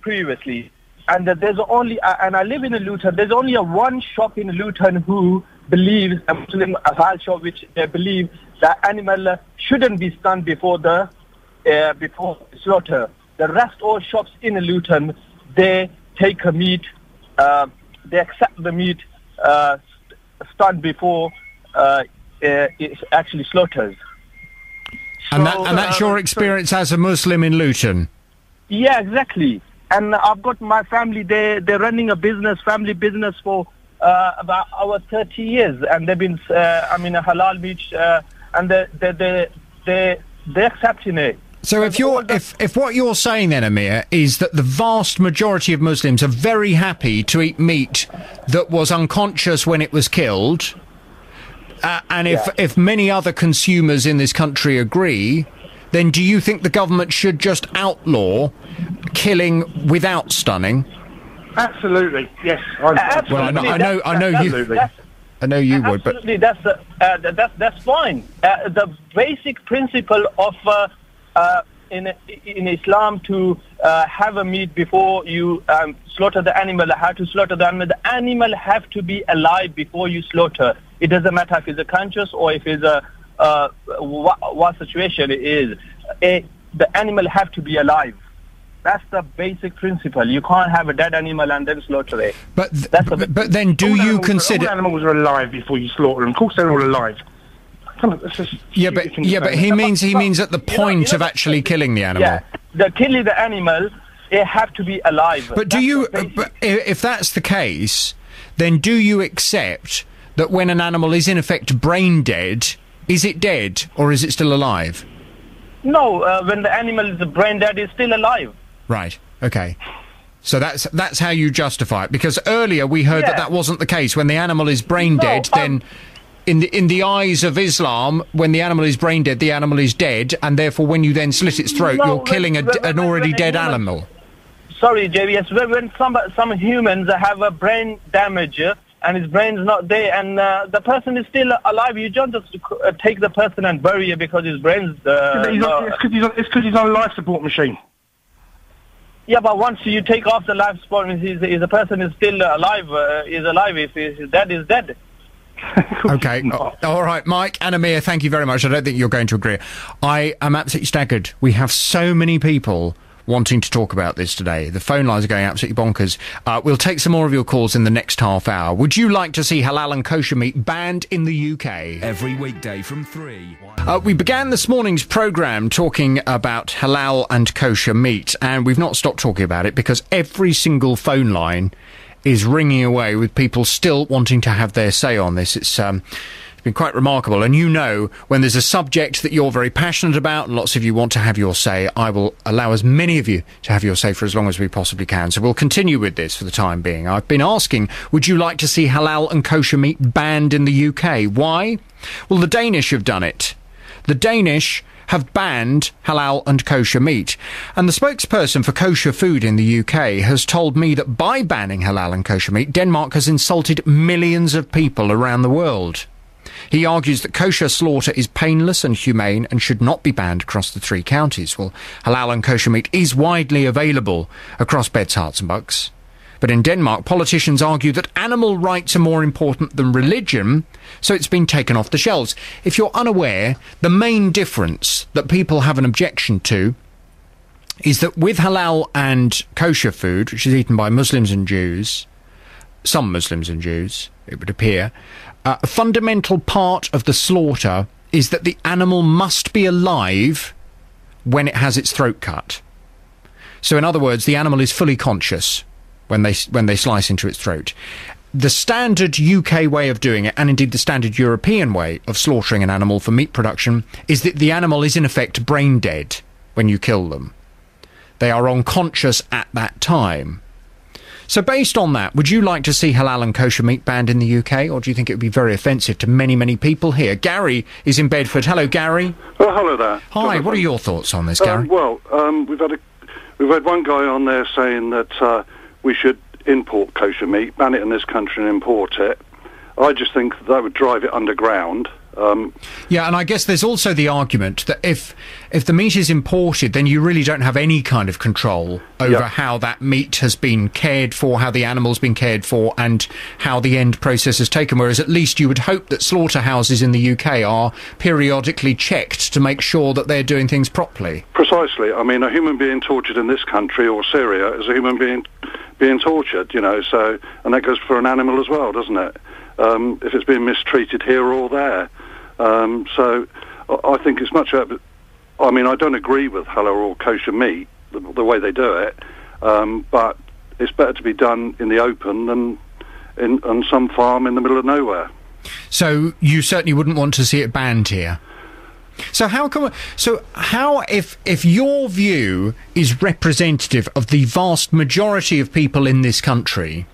Speaker 21: previously, and there's only, and I live in Luton, there's only one shop in Luton who believes, a Muslim halal shop, which they believe that animal shouldn't be stunned before slaughter. The rest all shops in Luton, they take a meat, they accept the meat stunned before it actually slaughters.
Speaker 1: And that's your experience as a Muslim in Luton?
Speaker 21: Yeah, exactly. And I've got my family, they're running a family business for about over 30 years, and they've been, a halal meat, and they're accepting it.
Speaker 1: So if what you're saying then, Amir, is that the vast majority of Muslims are very happy to eat meat that was unconscious when it was killed, and if many other consumers in this country agree, then do you think the government should just outlaw killing without stunning?
Speaker 20: Absolutely, yes.
Speaker 1: Well, I know you would, but
Speaker 21: absolutely, that's fine. The basic principle of in Islam to have a meat before you slaughter the animal, how to slaughter the animal. The animal have to be alive before you slaughter. It doesn't matter if it's a conscious or if it's what situation it is. The animal have to be alive. That's the basic principle. You can't have a dead animal and then slaughter it.
Speaker 1: But then do you consider...
Speaker 20: All animals are alive before you slaughter them. Of course they're all alive.
Speaker 1: Yeah, but he means at the point of actually killing the animal.
Speaker 21: Yeah, killing the animal, it have to be alive.
Speaker 1: But if that's the case, then do you accept that when an animal is in effect brain dead, is it dead or is it still alive?
Speaker 21: No, when the animal is brain dead, it's still alive.
Speaker 1: Right. Okay. So that's how you justify it, because earlier we heard that wasn't the case. When the animal is brain dead, then in the eyes of Islam, when the animal is brain dead, the animal is dead, and therefore when you then slit its throat, you're killing an already dead animal.
Speaker 21: Sorry, JVS. When some humans have a brain damage and his brain's not there, and the person is still alive, you don't just take the person and bury it because his brain's...
Speaker 20: it's because he's on a life support machine.
Speaker 21: Yeah, but once you take off the life support, the person is still alive, is alive. If he's dead, is dead.
Speaker 1: Okay. All right, Mike and Amir, thank you very much. I don't think you're going to agree. I am absolutely staggered. We have so many people wanting to talk about this today. The phone lines are going absolutely bonkers. We'll take some more of your calls in the next half hour. Would you like to see halal and kosher meat banned in the UK?
Speaker 6: Every weekday from 3.
Speaker 1: We began this morning's programme talking about halal and kosher meat, and we've not stopped talking about it because every single phone line is ringing away with people still wanting to have their say on this. It's been quite remarkable. And you know, when there's a subject that you're very passionate about and lots of you want to have your say, I will allow as many of you to have your say for as long as we possibly can. So we'll continue with this for the time being. I've been asking, would you like to see halal and kosher meat banned in the UK? Why? Well, the Danish have done it. The Danish have banned halal and kosher meat. And the spokesperson for kosher food in the UK has told me that by banning halal and kosher meat, Denmark has insulted millions of people around the world. He argues that kosher slaughter is painless and humane and should not be banned across the 3 counties. Well, halal and kosher meat is widely available across beds, hearts and bucks. But in Denmark, politicians argue that animal rights are more important than religion, so it's been taken off the shelves. If you're unaware, the main difference that people have an objection to is that with halal and kosher food, which is eaten by Muslims and Jews, some Muslims and Jews, it would appear, a fundamental part of the slaughter is that the animal must be alive when it has its throat cut. So in other words, the animal is fully conscious when they slice into its throat. The standard UK way of doing it, and indeed the standard European way of slaughtering an animal for meat production, is that the animal is in effect brain dead when you kill them. They are unconscious at that time. So based on that, would you like to see halal and kosher meat banned in the UK, or do you think it would be very offensive to many, many people here? Gary is in Bedford. Hello, Gary.
Speaker 3: Oh, hello there.
Speaker 1: Hi, Jonathan. What are your thoughts on this, Gary?
Speaker 3: We've had one guy on there saying that we should import kosher meat, ban it in this country and import it. I just think that would drive it underground.
Speaker 1: Yeah, and I guess there's also the argument that if the meat is imported, then you really don't have any kind of control over how that meat has been cared for, how the animal's been cared for, and how the end process is taken, whereas at least you would hope that slaughterhouses in the UK are periodically checked to make sure that they're doing things properly.
Speaker 3: Precisely. I mean, a human being tortured in this country or Syria is a human being tortured, you know, so, and that goes for an animal as well, doesn't it? If it's being mistreated here or there. So I think it's much... I mean, I don't agree with halal or kosher meat, the way they do it, but it's better to be done in the open than on some farm in the middle of nowhere.
Speaker 1: So you certainly wouldn't want to see it banned here? So if your view is representative of the vast majority of people in this country,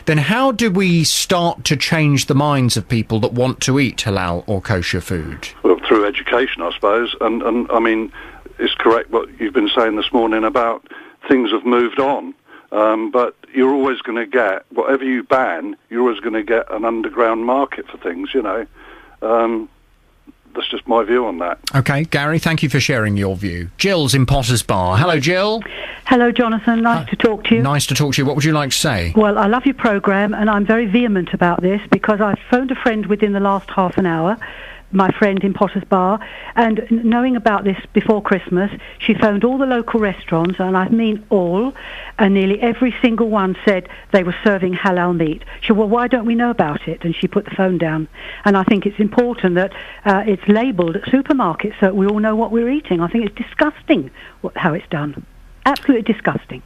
Speaker 1: then how do we start to change the minds of people that want to eat halal or kosher food?
Speaker 3: Well, through education, I suppose. And I mean, it's correct what you've been saying this morning about things have moved on. But you're always going to get, whatever you ban, you're always going to get an underground market for things, you know. That's just my view on that.
Speaker 1: OK, Gary, thank you for sharing your view. Jill's in Potter's Bar. Hello, Jill.
Speaker 22: Hello, Jonathan. Nice to talk to you.
Speaker 1: Nice to talk to you. What would you like to say?
Speaker 22: Well, I love your programme, and I'm very vehement about this because I phoned a friend within the last half an hour, my friend in Potter's Bar, and knowing about this before Christmas, she phoned all the local restaurants, and I mean all, and nearly every single one said they were serving halal meat. She said, well, why don't we know about it? And she put the phone down. And I think it's important that it's labelled at supermarkets so that we all know what we're eating. I think it's disgusting how it's done. Absolutely disgusting.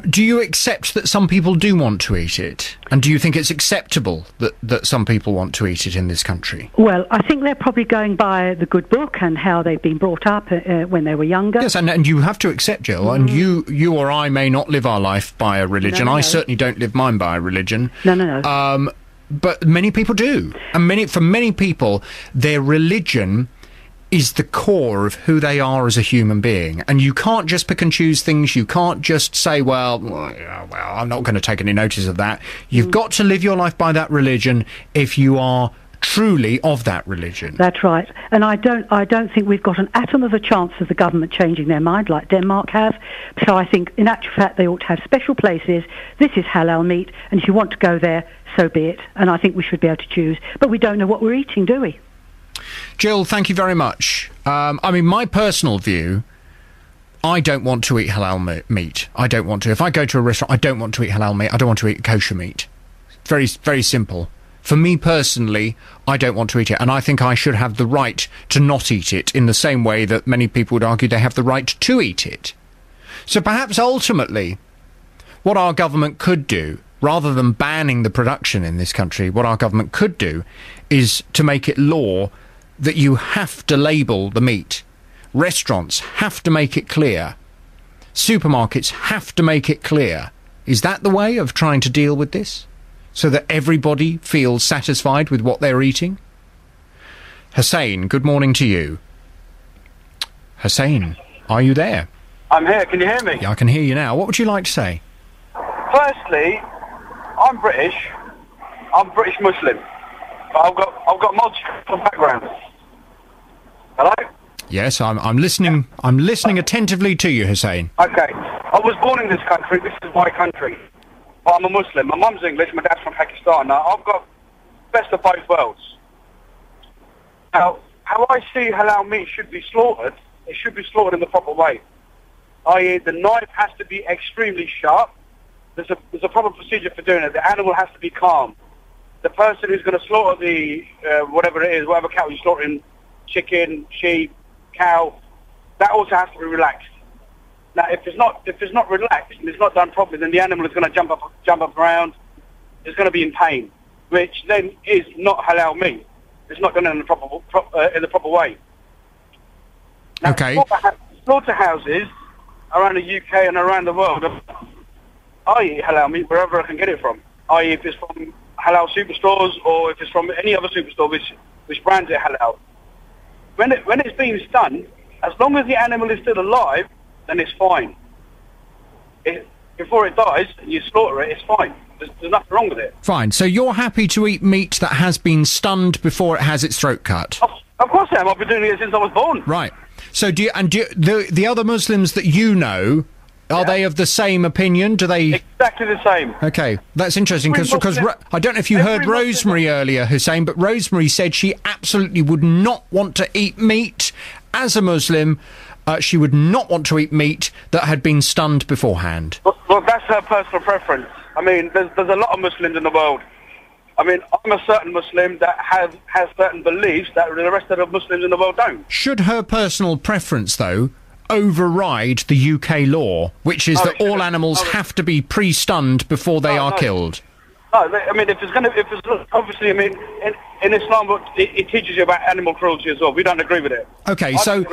Speaker 1: Do you accept that some people do want to eat it? And do you think it's acceptable that some people want to eat it in this country?
Speaker 22: Well, I think they're probably going by the good book and how they've been brought up when they were younger.
Speaker 1: Yes, and you have to accept, Jill, and you or I may not live our life by a religion. No. I certainly don't live mine by a religion.
Speaker 22: No.
Speaker 1: But many people do. And for many people, their religion is the core of who they are as a human being. And you can't just pick and choose things. You can't just say, well, I'm not going to take any notice of that. You've got to live your life by that religion if you are truly of that religion.
Speaker 22: That's right. And I don't think we've got an atom of a chance of the government changing their mind like Denmark have. So I think, in actual fact, they ought to have special places. This is halal meat, and if you want to go there, so be it. And I think we should be able to choose. But we don't know what we're eating, do we?
Speaker 1: Jill, thank you very much. I mean, my personal view, I don't want to eat halal meat. I don't want to. If I go to a restaurant, I don't want to eat halal meat. I don't want to eat kosher meat. Very, very simple. For me personally, I don't want to eat it, and I think I should have the right to not eat it in the same way that many people would argue they have the right to eat it. So perhaps ultimately, what our government could do, rather than banning the production in this country, what our government could do is to make it law that you have to label the meat. Restaurants have to make it clear. Supermarkets have to make it clear. Is that the way of trying to deal with this? So that everybody feels satisfied with what they're eating? Hussein, good morning to you. Hussein, are you there?
Speaker 2: I'm here, can you hear me?
Speaker 1: Yeah, I can hear you now. What would you like to say?
Speaker 2: Firstly, I'm British Muslim. But I've got multiple backgrounds. Hello?
Speaker 1: Yes, I'm listening. I'm listening attentively to you, Hussein.
Speaker 2: Okay. I was born in this country. This is my country. But I'm a Muslim. My mum's English, my dad's from Pakistan. Now, I've got best of both worlds. Now, how I see halal meat should be slaughtered, it should be slaughtered in the proper way. I.e., the knife has to be extremely sharp. There's a proper procedure for doing it. The animal has to be calm. The person who's going to slaughter the, whatever it is, whatever cattle you're slaughtering, chicken, sheep, cow, that also has to be relaxed. Now, if it's not relaxed and it's not done properly, then the animal is going to jump up around. It's going to be in pain, which then is not halal meat. It's not done in the proper way. Now,
Speaker 1: okay.
Speaker 2: Slaughterhouses around the UK and around the world, I eat halal meat wherever I can get it from. I.e., if it's from halal superstores or if it's from any other superstore which brands it halal. When it's being stunned, as long as the animal is still alive, then it's fine. Before it dies and you slaughter it, it's fine. There's nothing wrong with it.
Speaker 1: Fine. So you're happy to eat meat that has been stunned before it has its throat cut?
Speaker 2: Of course I am. I've been doing it since I was born.
Speaker 1: Right. So the other Muslims that you know, are they of the same opinion? Do they...
Speaker 2: Exactly the same.
Speaker 1: Okay, that's interesting, because I don't know if you heard Rosemary earlier, Hussein, but Rosemary said she absolutely would not want to eat meat as a Muslim. She would not want to eat meat that had been stunned beforehand.
Speaker 2: Well, that's her personal preference. I mean, there's a lot of Muslims in the world. I mean, I'm a certain Muslim that has certain beliefs that the rest of the Muslims in the world don't.
Speaker 1: Should her personal preference, though, override the UK law, which is that all animals have to be pre-stunned before they are killed?
Speaker 2: No, I mean, obviously, I mean, in Islam, it teaches you about animal cruelty as well. We don't agree with it.
Speaker 1: Okay, so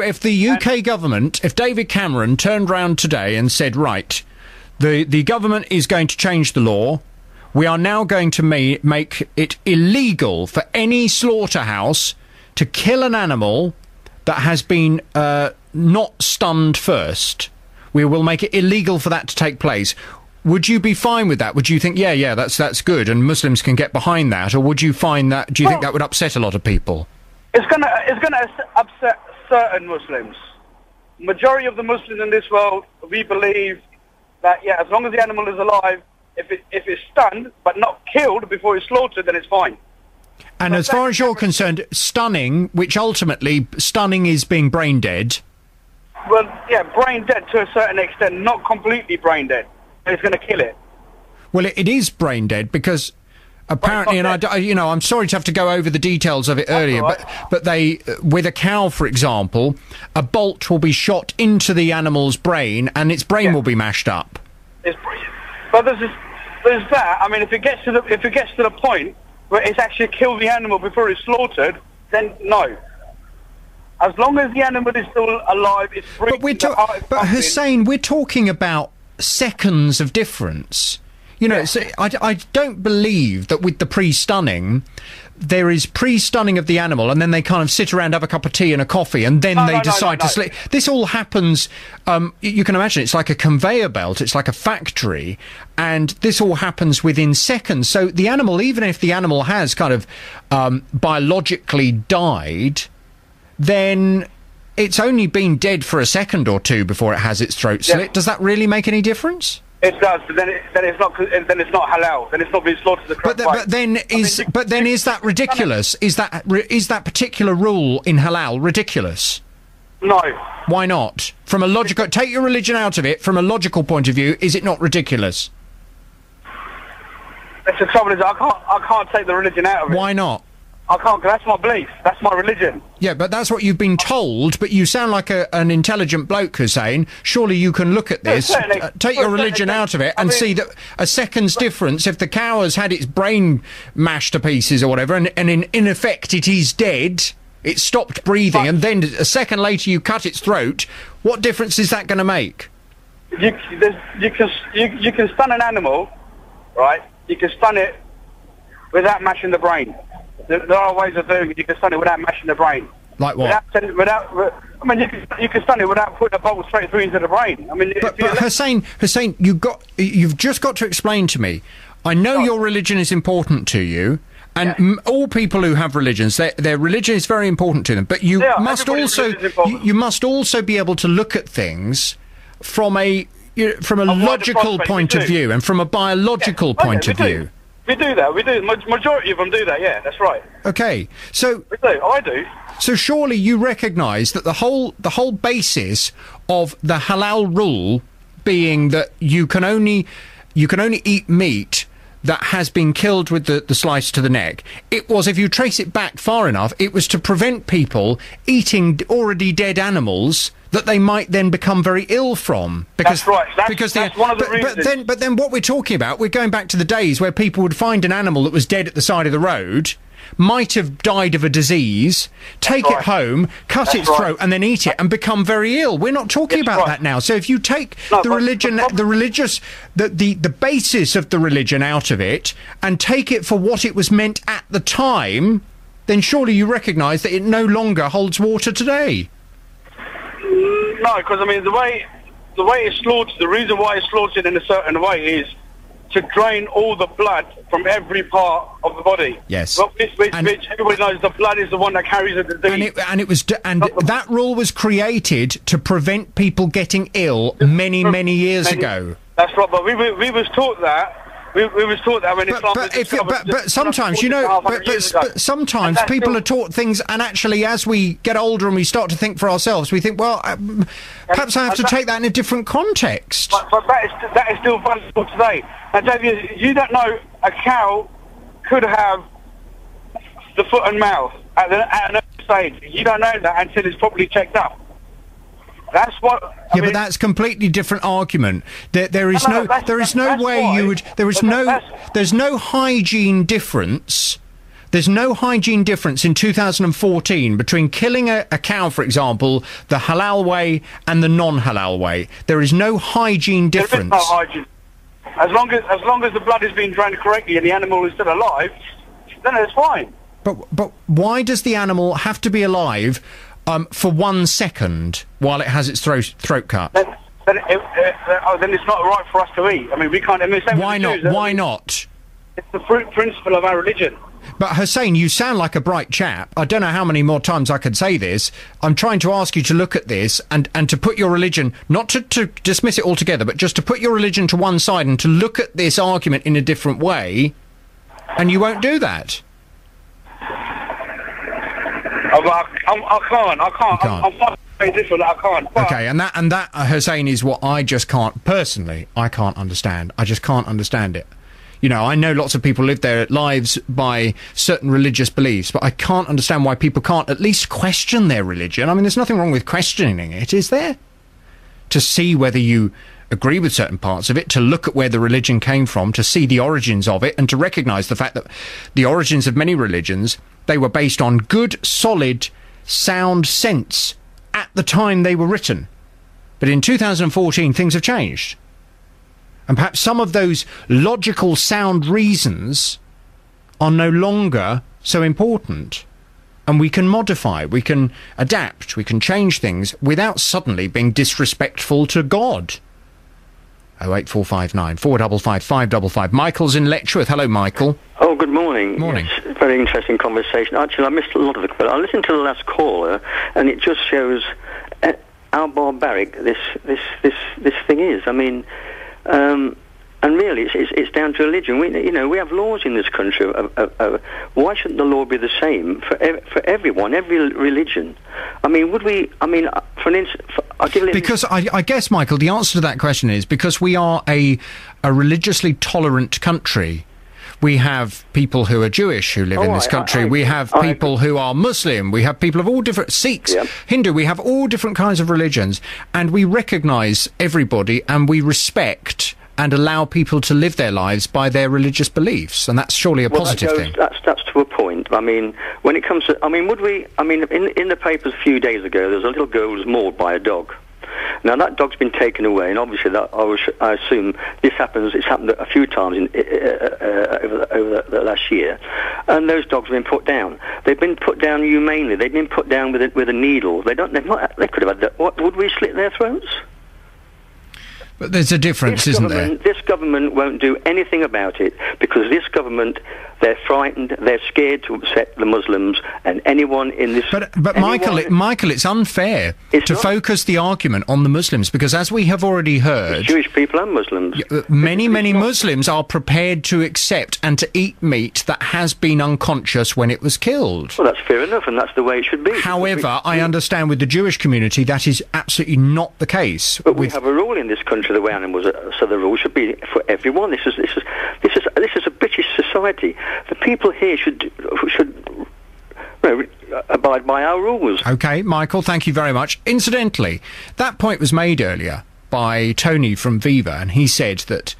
Speaker 1: if the UK government, if David Cameron turned round today and said, right, the government is going to change the law, we are now going to make it illegal for any slaughterhouse to kill an animal that has been not stunned first. We will make it illegal for that to take place. Would you be fine with that? Would you think, yeah, that's good, and Muslims can get behind that, or would you find that? Do you think that would upset a lot of people?
Speaker 2: It's gonna upset certain Muslims. Majority of the Muslims in this world, we believe that as long as the animal is alive, if it's stunned but not killed before it's slaughtered, then it's fine.
Speaker 1: And as far as you're concerned, stunning, which ultimately stunning is being brain dead.
Speaker 2: Well, yeah, brain dead to a certain extent, not completely brain dead. It's going to kill it.
Speaker 1: Well, it is brain dead because apparently, and I'm sorry to have to go over the details of it earlier, but they, with a cow, for example, a bolt will be shot into the animal's brain and its brain will be mashed up.
Speaker 2: But there's that. I mean, if it gets to the point where it's actually killed the animal before it's slaughtered, then no. As long as the animal is still alive, it's breathing.
Speaker 1: But Hussein, we're talking about seconds of difference. You know, so I don't believe that with the pre-stunning, there is pre-stunning of the animal, and then they kind of sit around, have a cup of tea and a coffee, and then they decide to sleep. This all happens, you can imagine, it's like a conveyor belt, it's like a factory, and this all happens within seconds. So the animal, even if the animal has kind of biologically died, then it's only been dead for a second or two before it has its throat slit. Does that really make any difference?
Speaker 2: It does, but then it's not halal. Then it's not being slaughtered.
Speaker 1: But then is that ridiculous? Is that particular rule in halal ridiculous?
Speaker 2: No.
Speaker 1: Why not? From a logical, take your religion out of it. From a logical point of view, is it not ridiculous?
Speaker 2: That's the trouble. Is I can't take the religion out of it.
Speaker 1: Why not?
Speaker 2: I can't, because that's my belief. That's my religion.
Speaker 1: Yeah, but that's what you've been told, but you sound like an intelligent bloke, Hussein. Surely you can look at this, take your religion out of it, and see that a second's difference, if the cow has had its brain mashed to pieces or whatever, and in effect it is dead, it stopped breathing, and then a second later you cut its throat, what difference is that going to make?
Speaker 2: You can stun an animal, right? You can stun it without mashing the brain. There are ways of doing it. You can stun it without mashing the brain.
Speaker 1: Like what?
Speaker 2: You can stun it without putting a bolt straight through into the brain. I mean,
Speaker 1: but Hussein, you've just got to explain to me. I know your religion is important to you, and all people who have religions, their religion is very important to them. But you must also be able to look at things from a logical point of view and from a biological point of view.
Speaker 2: We do that. We do. Majority of them do that. Yeah, that's right.
Speaker 1: Okay, so
Speaker 2: we do. I do.
Speaker 1: So surely you recognise that the whole basis of the halal rule being that you can only eat meat that has been killed with the slice to the neck. It was, if you trace it back far enough, it was to prevent people eating already dead animals that they might then become very ill from. Because,
Speaker 2: that's right. That's one of the reasons.
Speaker 1: But then what we're talking about, we're going back to the days where people would find an animal that was dead at the side of the road, might have died of a disease, take it home, cut its throat, and then eat it and become very ill. We're not talking about that now. So if you take the basis of the religion out of it and take it for what it was meant at the time, then surely you recognise that it no longer holds water today.
Speaker 2: No, because I mean the way it's slaughtered, the reason why it's slaughtered in a certain way is to drain all the blood from every part of the body.
Speaker 1: Yes.
Speaker 2: Which everybody knows the blood is the one that carries the disease.
Speaker 1: And that rule was created to prevent people getting ill many years ago.
Speaker 2: That's right, but we was taught that. We was taught that when Islam
Speaker 1: but sometimes, you know, but sometimes people are taught things, and actually as we get older and we start to think for ourselves, we think, well, perhaps I have to take that in a different context.
Speaker 2: But that is still valuable today. And JVS, you don't know a cow could have the foot and mouth at an early stage. You don't know that until it's properly checked up. That's what.
Speaker 1: But that's completely different argument. There's no hygiene difference. There's no hygiene difference in 2014 between killing a cow, for example, the halal way and the non-halal way. There is no hygiene difference.
Speaker 2: There is no hygiene. As long as the blood is being drained correctly and the animal is still alive, then it's fine.
Speaker 1: But why does the animal have to be alive for 1 second while it has its throat cut?
Speaker 2: Then it's not right for us to eat. I mean, we can't. I mean,
Speaker 1: why not? Why not?
Speaker 2: It's the principle of our religion.
Speaker 1: But Hussein, you sound like a bright chap. I don't know how many more times I could say this. I'm trying to ask you to look at this and to put your religion, not to dismiss it altogether, but just to put your religion to one side and to look at this argument in a different way, and you won't do that.
Speaker 2: I can't. I'm very different. I can't. But
Speaker 1: okay, and that Hussein is what I just can't personally. I can't understand. I just can't understand it. You know, I know lots of people live their lives by certain religious beliefs, but I can't understand why people can't at least question their religion. I mean, there's nothing wrong with questioning it, is there? To see whether you agree with certain parts of it, to look at where the religion came from, to see the origins of it, and to recognise the fact that the origins of many religions, they were based on good, solid, sound sense at the time they were written. But in 2014, things have changed. And perhaps some of those logical, sound reasons are no longer so important. And we can modify, we can adapt, we can change things without suddenly being disrespectful to God. 08459 455 555. Michael's in Letchworth. Hello, Michael.
Speaker 4: Oh, good morning.
Speaker 1: Morning.
Speaker 4: Yes, very interesting conversation. Actually, I missed a lot of it, but I listened to the last caller, and it just shows how barbaric this thing is. I mean, and really, it's down to religion. We have laws in this country. Why shouldn't the law be the same for everyone, every religion? I mean, would we? I mean, for an instance,
Speaker 1: because I guess, Michael, the answer to that question is because we are a religiously tolerant country. We have people who are Jewish who live in this country. We have people who are Muslim. We have people of all different Sikhs, Hindu. We have all different kinds of religions, and we recognise everybody, and we respect and allow people to live their lives by their religious beliefs, and that's surely a positive thing.
Speaker 4: That's to a point. I mean, when it comes to, I mean, would we? I mean, in the papers a few days ago, there's a little girl who was mauled by a dog. Now that dog's been taken away, and obviously that I assume this happens. It's happened a few times over the last year, and those dogs have been put down. They've been put down humanely. They've been put down with a needle. They could have had that. What, would we slit their throats?
Speaker 1: But there's a difference, isn't there?
Speaker 4: This government won't do anything about it because this government, they're frightened, they're scared to upset the Muslims and anyone in this...
Speaker 1: But Michael, it's unfair to focus the argument on the Muslims because, as we have already heard...
Speaker 4: Jewish people and Muslims.
Speaker 1: Many Muslims are prepared to accept and to eat meat that has been unconscious when it was killed.
Speaker 4: Well, that's fair enough, and that's the way it should be.
Speaker 1: However, I understand with the Jewish community that is absolutely not the case.
Speaker 4: But we have a rule in this country the way animals are, so the rule should be for everyone. This is a British society. The people here should abide by our rules.
Speaker 1: Okay, Michael, thank you very much. Incidentally, that point was made earlier by Tony from Viva, and he said that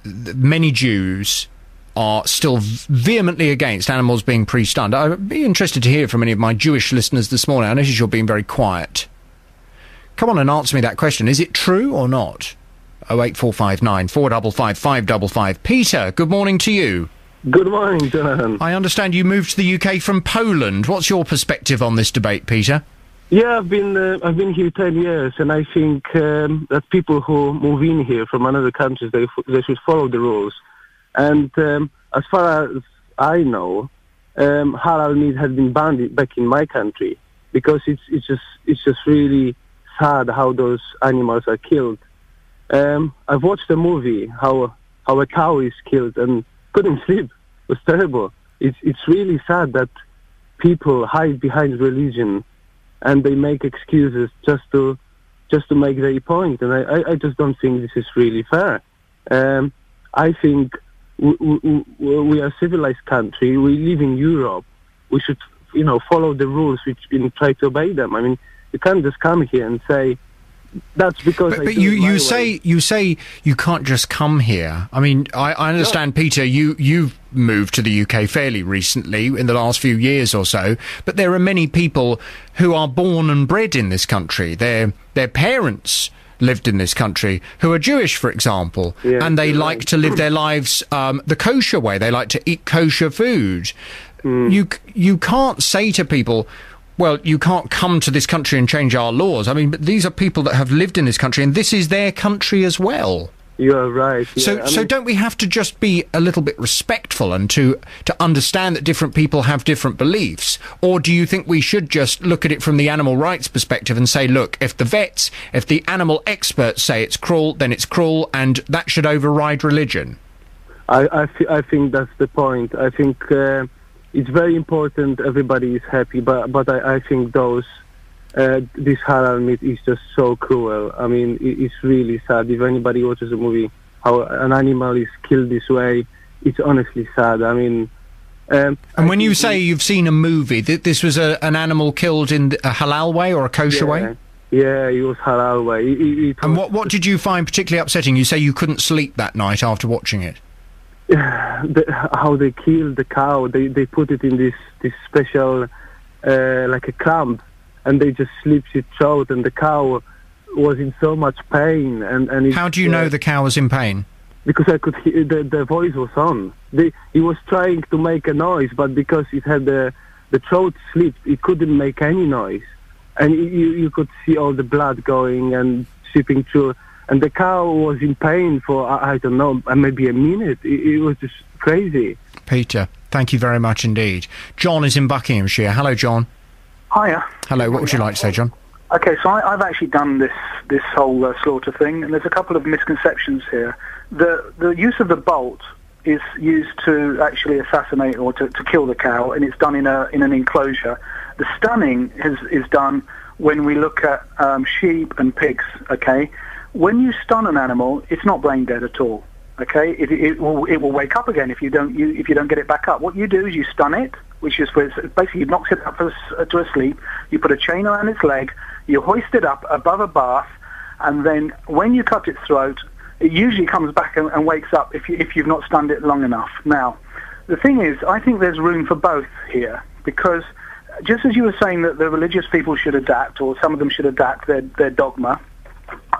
Speaker 1: many Jews are still vehemently against animals being pre-stunned. I'd be interested to hear from any of my Jewish listeners this morning. I notice you're being very quiet. Come on and answer me that question. Is it true or not? 08459 455 555. Peter, good morning to you.
Speaker 7: Good morning, Jonathan.
Speaker 1: I understand you moved to the UK from Poland. What's your perspective on this debate, Peter?
Speaker 7: Yeah, I've been here 10 years, and I think that people who move in here from another countries, they should follow the rules. And as far as I know, halal meat has been banned back in my country because it's just really sad how those animals are killed. I've watched a movie how a cow is killed and couldn't sleep. It was terrible. It's really sad that people hide behind religion and they make excuses just to make their point. And I just don't think this is really fair. I think we are a civilized country. We live in Europe. We should, follow the rules and try to obey them. I mean, you can't just come here and say that's because.
Speaker 1: But you say you can't just come here. I mean, I understand, Peter. You've moved to the UK fairly recently, in the last few years or so. But there are many people who are born and bred in this country. Their parents lived in this country who are Jewish, for example, and they like to live their lives the kosher way. They like to eat kosher food. You can't say to people, well, you can't come to this country and change our laws. I mean, but these are people that have lived in this country, and this is their country as well.
Speaker 7: You are right. Yeah.
Speaker 1: So don't we have to just be a little bit respectful and to understand that different people have different beliefs? Or do you think we should just look at it from the animal rights perspective and say, look, if the animal experts say it's cruel, then it's cruel, and that should override religion?
Speaker 7: I think that's the point. I think it's very important everybody is happy, but I think this halal meat is just so cruel. I mean, it's really sad. If anybody watches a movie, how an animal is killed this way, it's honestly sad. I mean...
Speaker 1: and when you say you've seen a movie, this was an animal killed in a halal way or a kosher way?
Speaker 7: Yeah, it was halal way.
Speaker 1: And what did you find particularly upsetting? You say you couldn't sleep that night after watching it.
Speaker 7: How they killed the cow. They put it in this special, like a clamp, and they just slit its throat, and the cow was in so much pain, and
Speaker 1: how do you know the cow was in pain?
Speaker 7: Because I could hear the voice was on. He was trying to make a noise, but because it had the throat slit, it couldn't make any noise, and you could see all the blood going and seeping through. And the cow was in pain for, I don't know, maybe a minute. It was just crazy.
Speaker 1: Peter, thank you very much indeed. John is in Buckinghamshire. Hello, John.
Speaker 8: Hiya.
Speaker 1: Hello, what would you like to say, John?
Speaker 8: Okay, so I've actually done this whole slaughter thing, and there's a couple of misconceptions here. The use of the bolt is used to actually assassinate or to kill the cow, and it's done in an enclosure. The stunning is done when we look at sheep and pigs, okay? When you stun an animal, it's not brain dead at all. Okay, it will wake up again if you don't get it back up. What you do is you stun it, which is basically you knocks it up to a sleep. You put a chain around its leg, you hoist it up above a bath, and then when you cut its throat, it usually comes back and wakes up if you've not stunned it long enough. Now, the thing is, I think there's room for both here, because just as you were saying that the religious people should adapt, or some of them should adapt their dogma.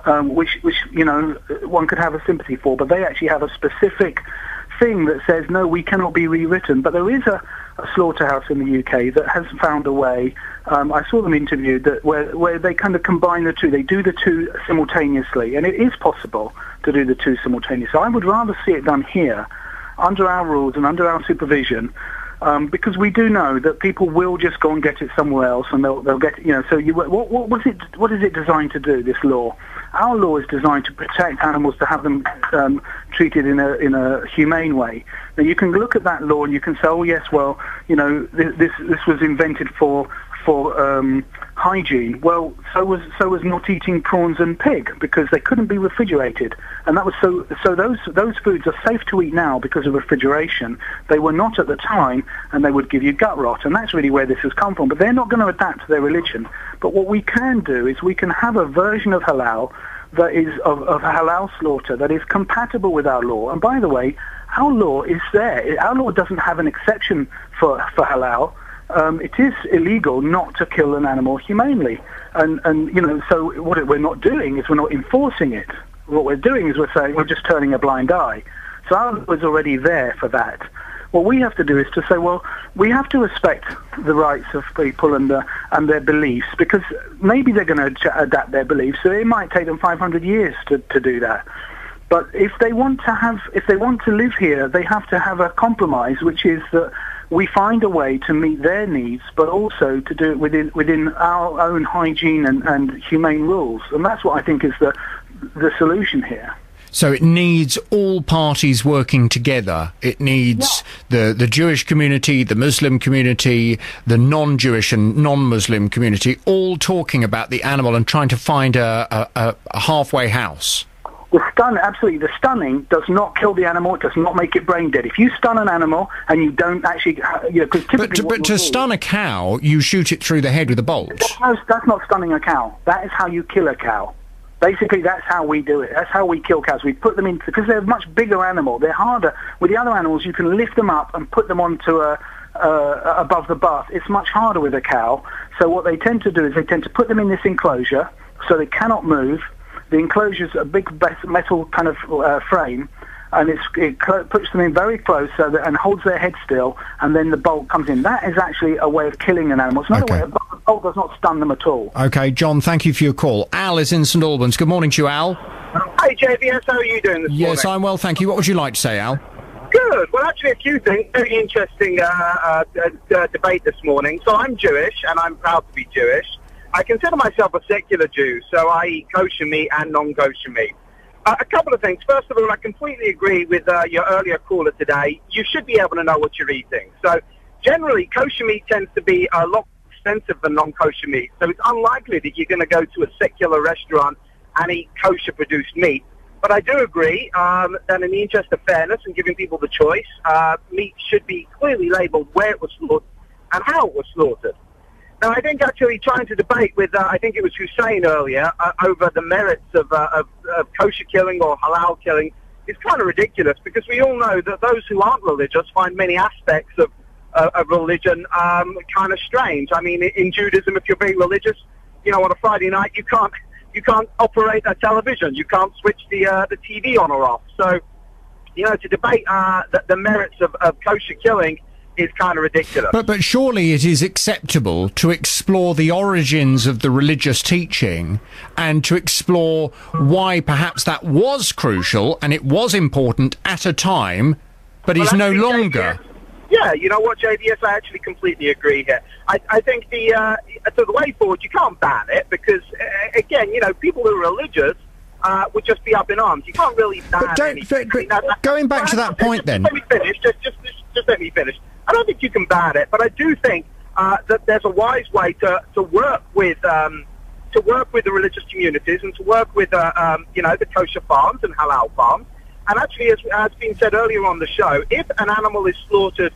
Speaker 8: Which one could have a sympathy for, but they actually have a specific thing that says no, we cannot be rewritten. But there is a slaughterhouse in the UK that has found a way. I saw them interviewed where they kind of combine the two. They do the two simultaneously, and it is possible to do the two simultaneously. I would rather see it done here, under our rules and under our supervision. Because we do know that people will just go and get it somewhere else, and they'll get it. So what is it designed to do? This law, our law is designed to protect animals, to have them treated in a humane way. Now you can look at that law and you can say, oh yes, well, this was invented for hygiene. Well, so was not eating prawns and pig, because they couldn't be refrigerated, and that was so those foods are safe to eat now because of refrigeration. They were not at the time, and they would give you gut rot, and that's really where this has come from. But they're not going to adapt to their religion. But what we can do is we can have a version of halal that is of halal slaughter that is compatible with our law. And by the way, our law is there. Our law doesn't have an exception for halal. It is illegal not to kill an animal humanely, and so what we're not doing is we're not enforcing it. What we're doing is we're saying we're just turning a blind eye. So our law is already there for that. What we have to do is to say, well, we have to respect the rights of people and their beliefs, because maybe they're going to adapt their beliefs, so it might take them 500 years to do that. But if they want to live here, they have to have a compromise, which is that we find a way to meet their needs, but also to do it within our own hygiene and humane rules. And that's what I think is the solution here.
Speaker 1: So it needs all parties working together. It needs the Jewish community, the Muslim community, the non-Jewish and non-Muslim community, all talking about the animal and trying to find a halfway house.
Speaker 8: The stunning does not kill the animal. It does not make it brain dead. If you stun an animal and you don't actually, because typically,
Speaker 1: but to stun a cow, you shoot it through the head with a bolt.
Speaker 8: That's not stunning a cow. That is how you kill a cow. Basically, that's how we do it. That's how we kill cows. We put them in, because they're a much bigger animal. They're harder. With the other animals, you can lift them up and put them onto above the bath. It's much harder with a cow. So what they tend to do is they tend to put them in this enclosure so they cannot move. The enclosure's a big metal kind of frame, and it puts them in very close and holds their head still, and then the bolt comes in. That is actually a way of killing an animal. It's not a way. The bolt does not stun them at all.
Speaker 1: Okay, John, thank you for your call. Al is in St Albans. Good morning to you, Al.
Speaker 10: Hey, JVS, how are you doing this morning?
Speaker 1: Yes, I'm well, thank you. What would you like to say, Al?
Speaker 10: Good. Well, actually, a few things. Very interesting debate this morning. So I'm Jewish, and I'm proud to be Jewish. I consider myself a secular Jew, so I eat kosher meat and non-kosher meat. A couple of things. First of all, I completely agree with your earlier caller today. You should be able to know what you're eating. So generally, kosher meat tends to be a lot more expensive than non-kosher meat. So it's unlikely that you're going to go to a secular restaurant and eat kosher-produced meat. But I do agree that in the interest of fairness and giving people the choice, meat should be clearly labeled where it was slaughtered and how it was slaughtered. Now, I think actually trying to debate with, I think it was Hussein earlier, over the merits of kosher killing or halal killing is kind of ridiculous, because we all know that those who aren't religious find many aspects of religion kind of strange. I mean, in Judaism, if you're very religious, on a Friday night, you can't You can't operate a television. You can't switch the TV on or off. So, to debate the merits of kosher killing is kind of ridiculous.
Speaker 1: But surely it is acceptable to explore the origins of the religious teaching and to explore why perhaps that was crucial and it was important at a time, but is no longer.
Speaker 10: Yeah, you know what, JVS, I actually completely agree here. I think the way forward, you can't ban it because, again, people who are religious would just be up in arms. You can't really ban anything.
Speaker 1: Going back to that point then.
Speaker 10: Let me finish. Just let me finish. I don't think you can ban it, but I do think that there's a wise way to work with the religious communities and to work with the kosher farms and halal farms. And actually, as has been said earlier on the show, if an animal is slaughtered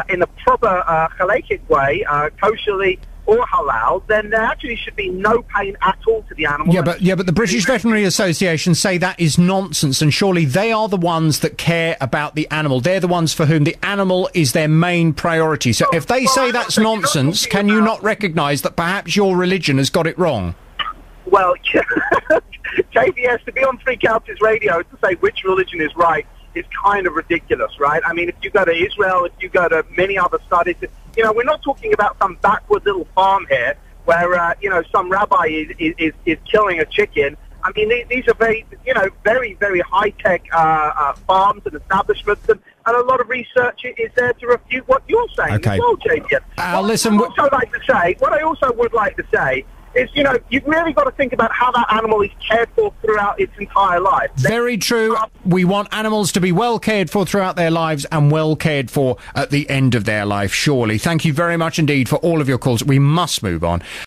Speaker 10: in a proper halakhic way, kosherly or halal, then there actually should be no pain at all to the animal.
Speaker 1: Yeah, but the British Veterinary Association say that is nonsense, and surely they are the ones that care about the animal. They're the ones for whom the animal is their main priority. So if they say that's nonsense, can you not recognise that perhaps your religion has got it wrong?
Speaker 10: Well, JVS, to be on Three Couches Radio to say which religion is right is kind of ridiculous, right? I mean, if you go to Israel, if you go to many other studies, we're not talking about some backward little farm here where, some rabbi is killing a chicken. I mean, these are very, very, very high-tech farms and establishments, and a lot of research is there to refute what you're saying as well, JVS.
Speaker 1: Listen,
Speaker 10: what I also would like to say is, you've really got to think about how that animal is cared for throughout its entire life.
Speaker 1: Very true. We want animals to be well cared for throughout their lives and well cared for at the end of their life, surely. Thank you very much indeed for all of your calls. We must move on.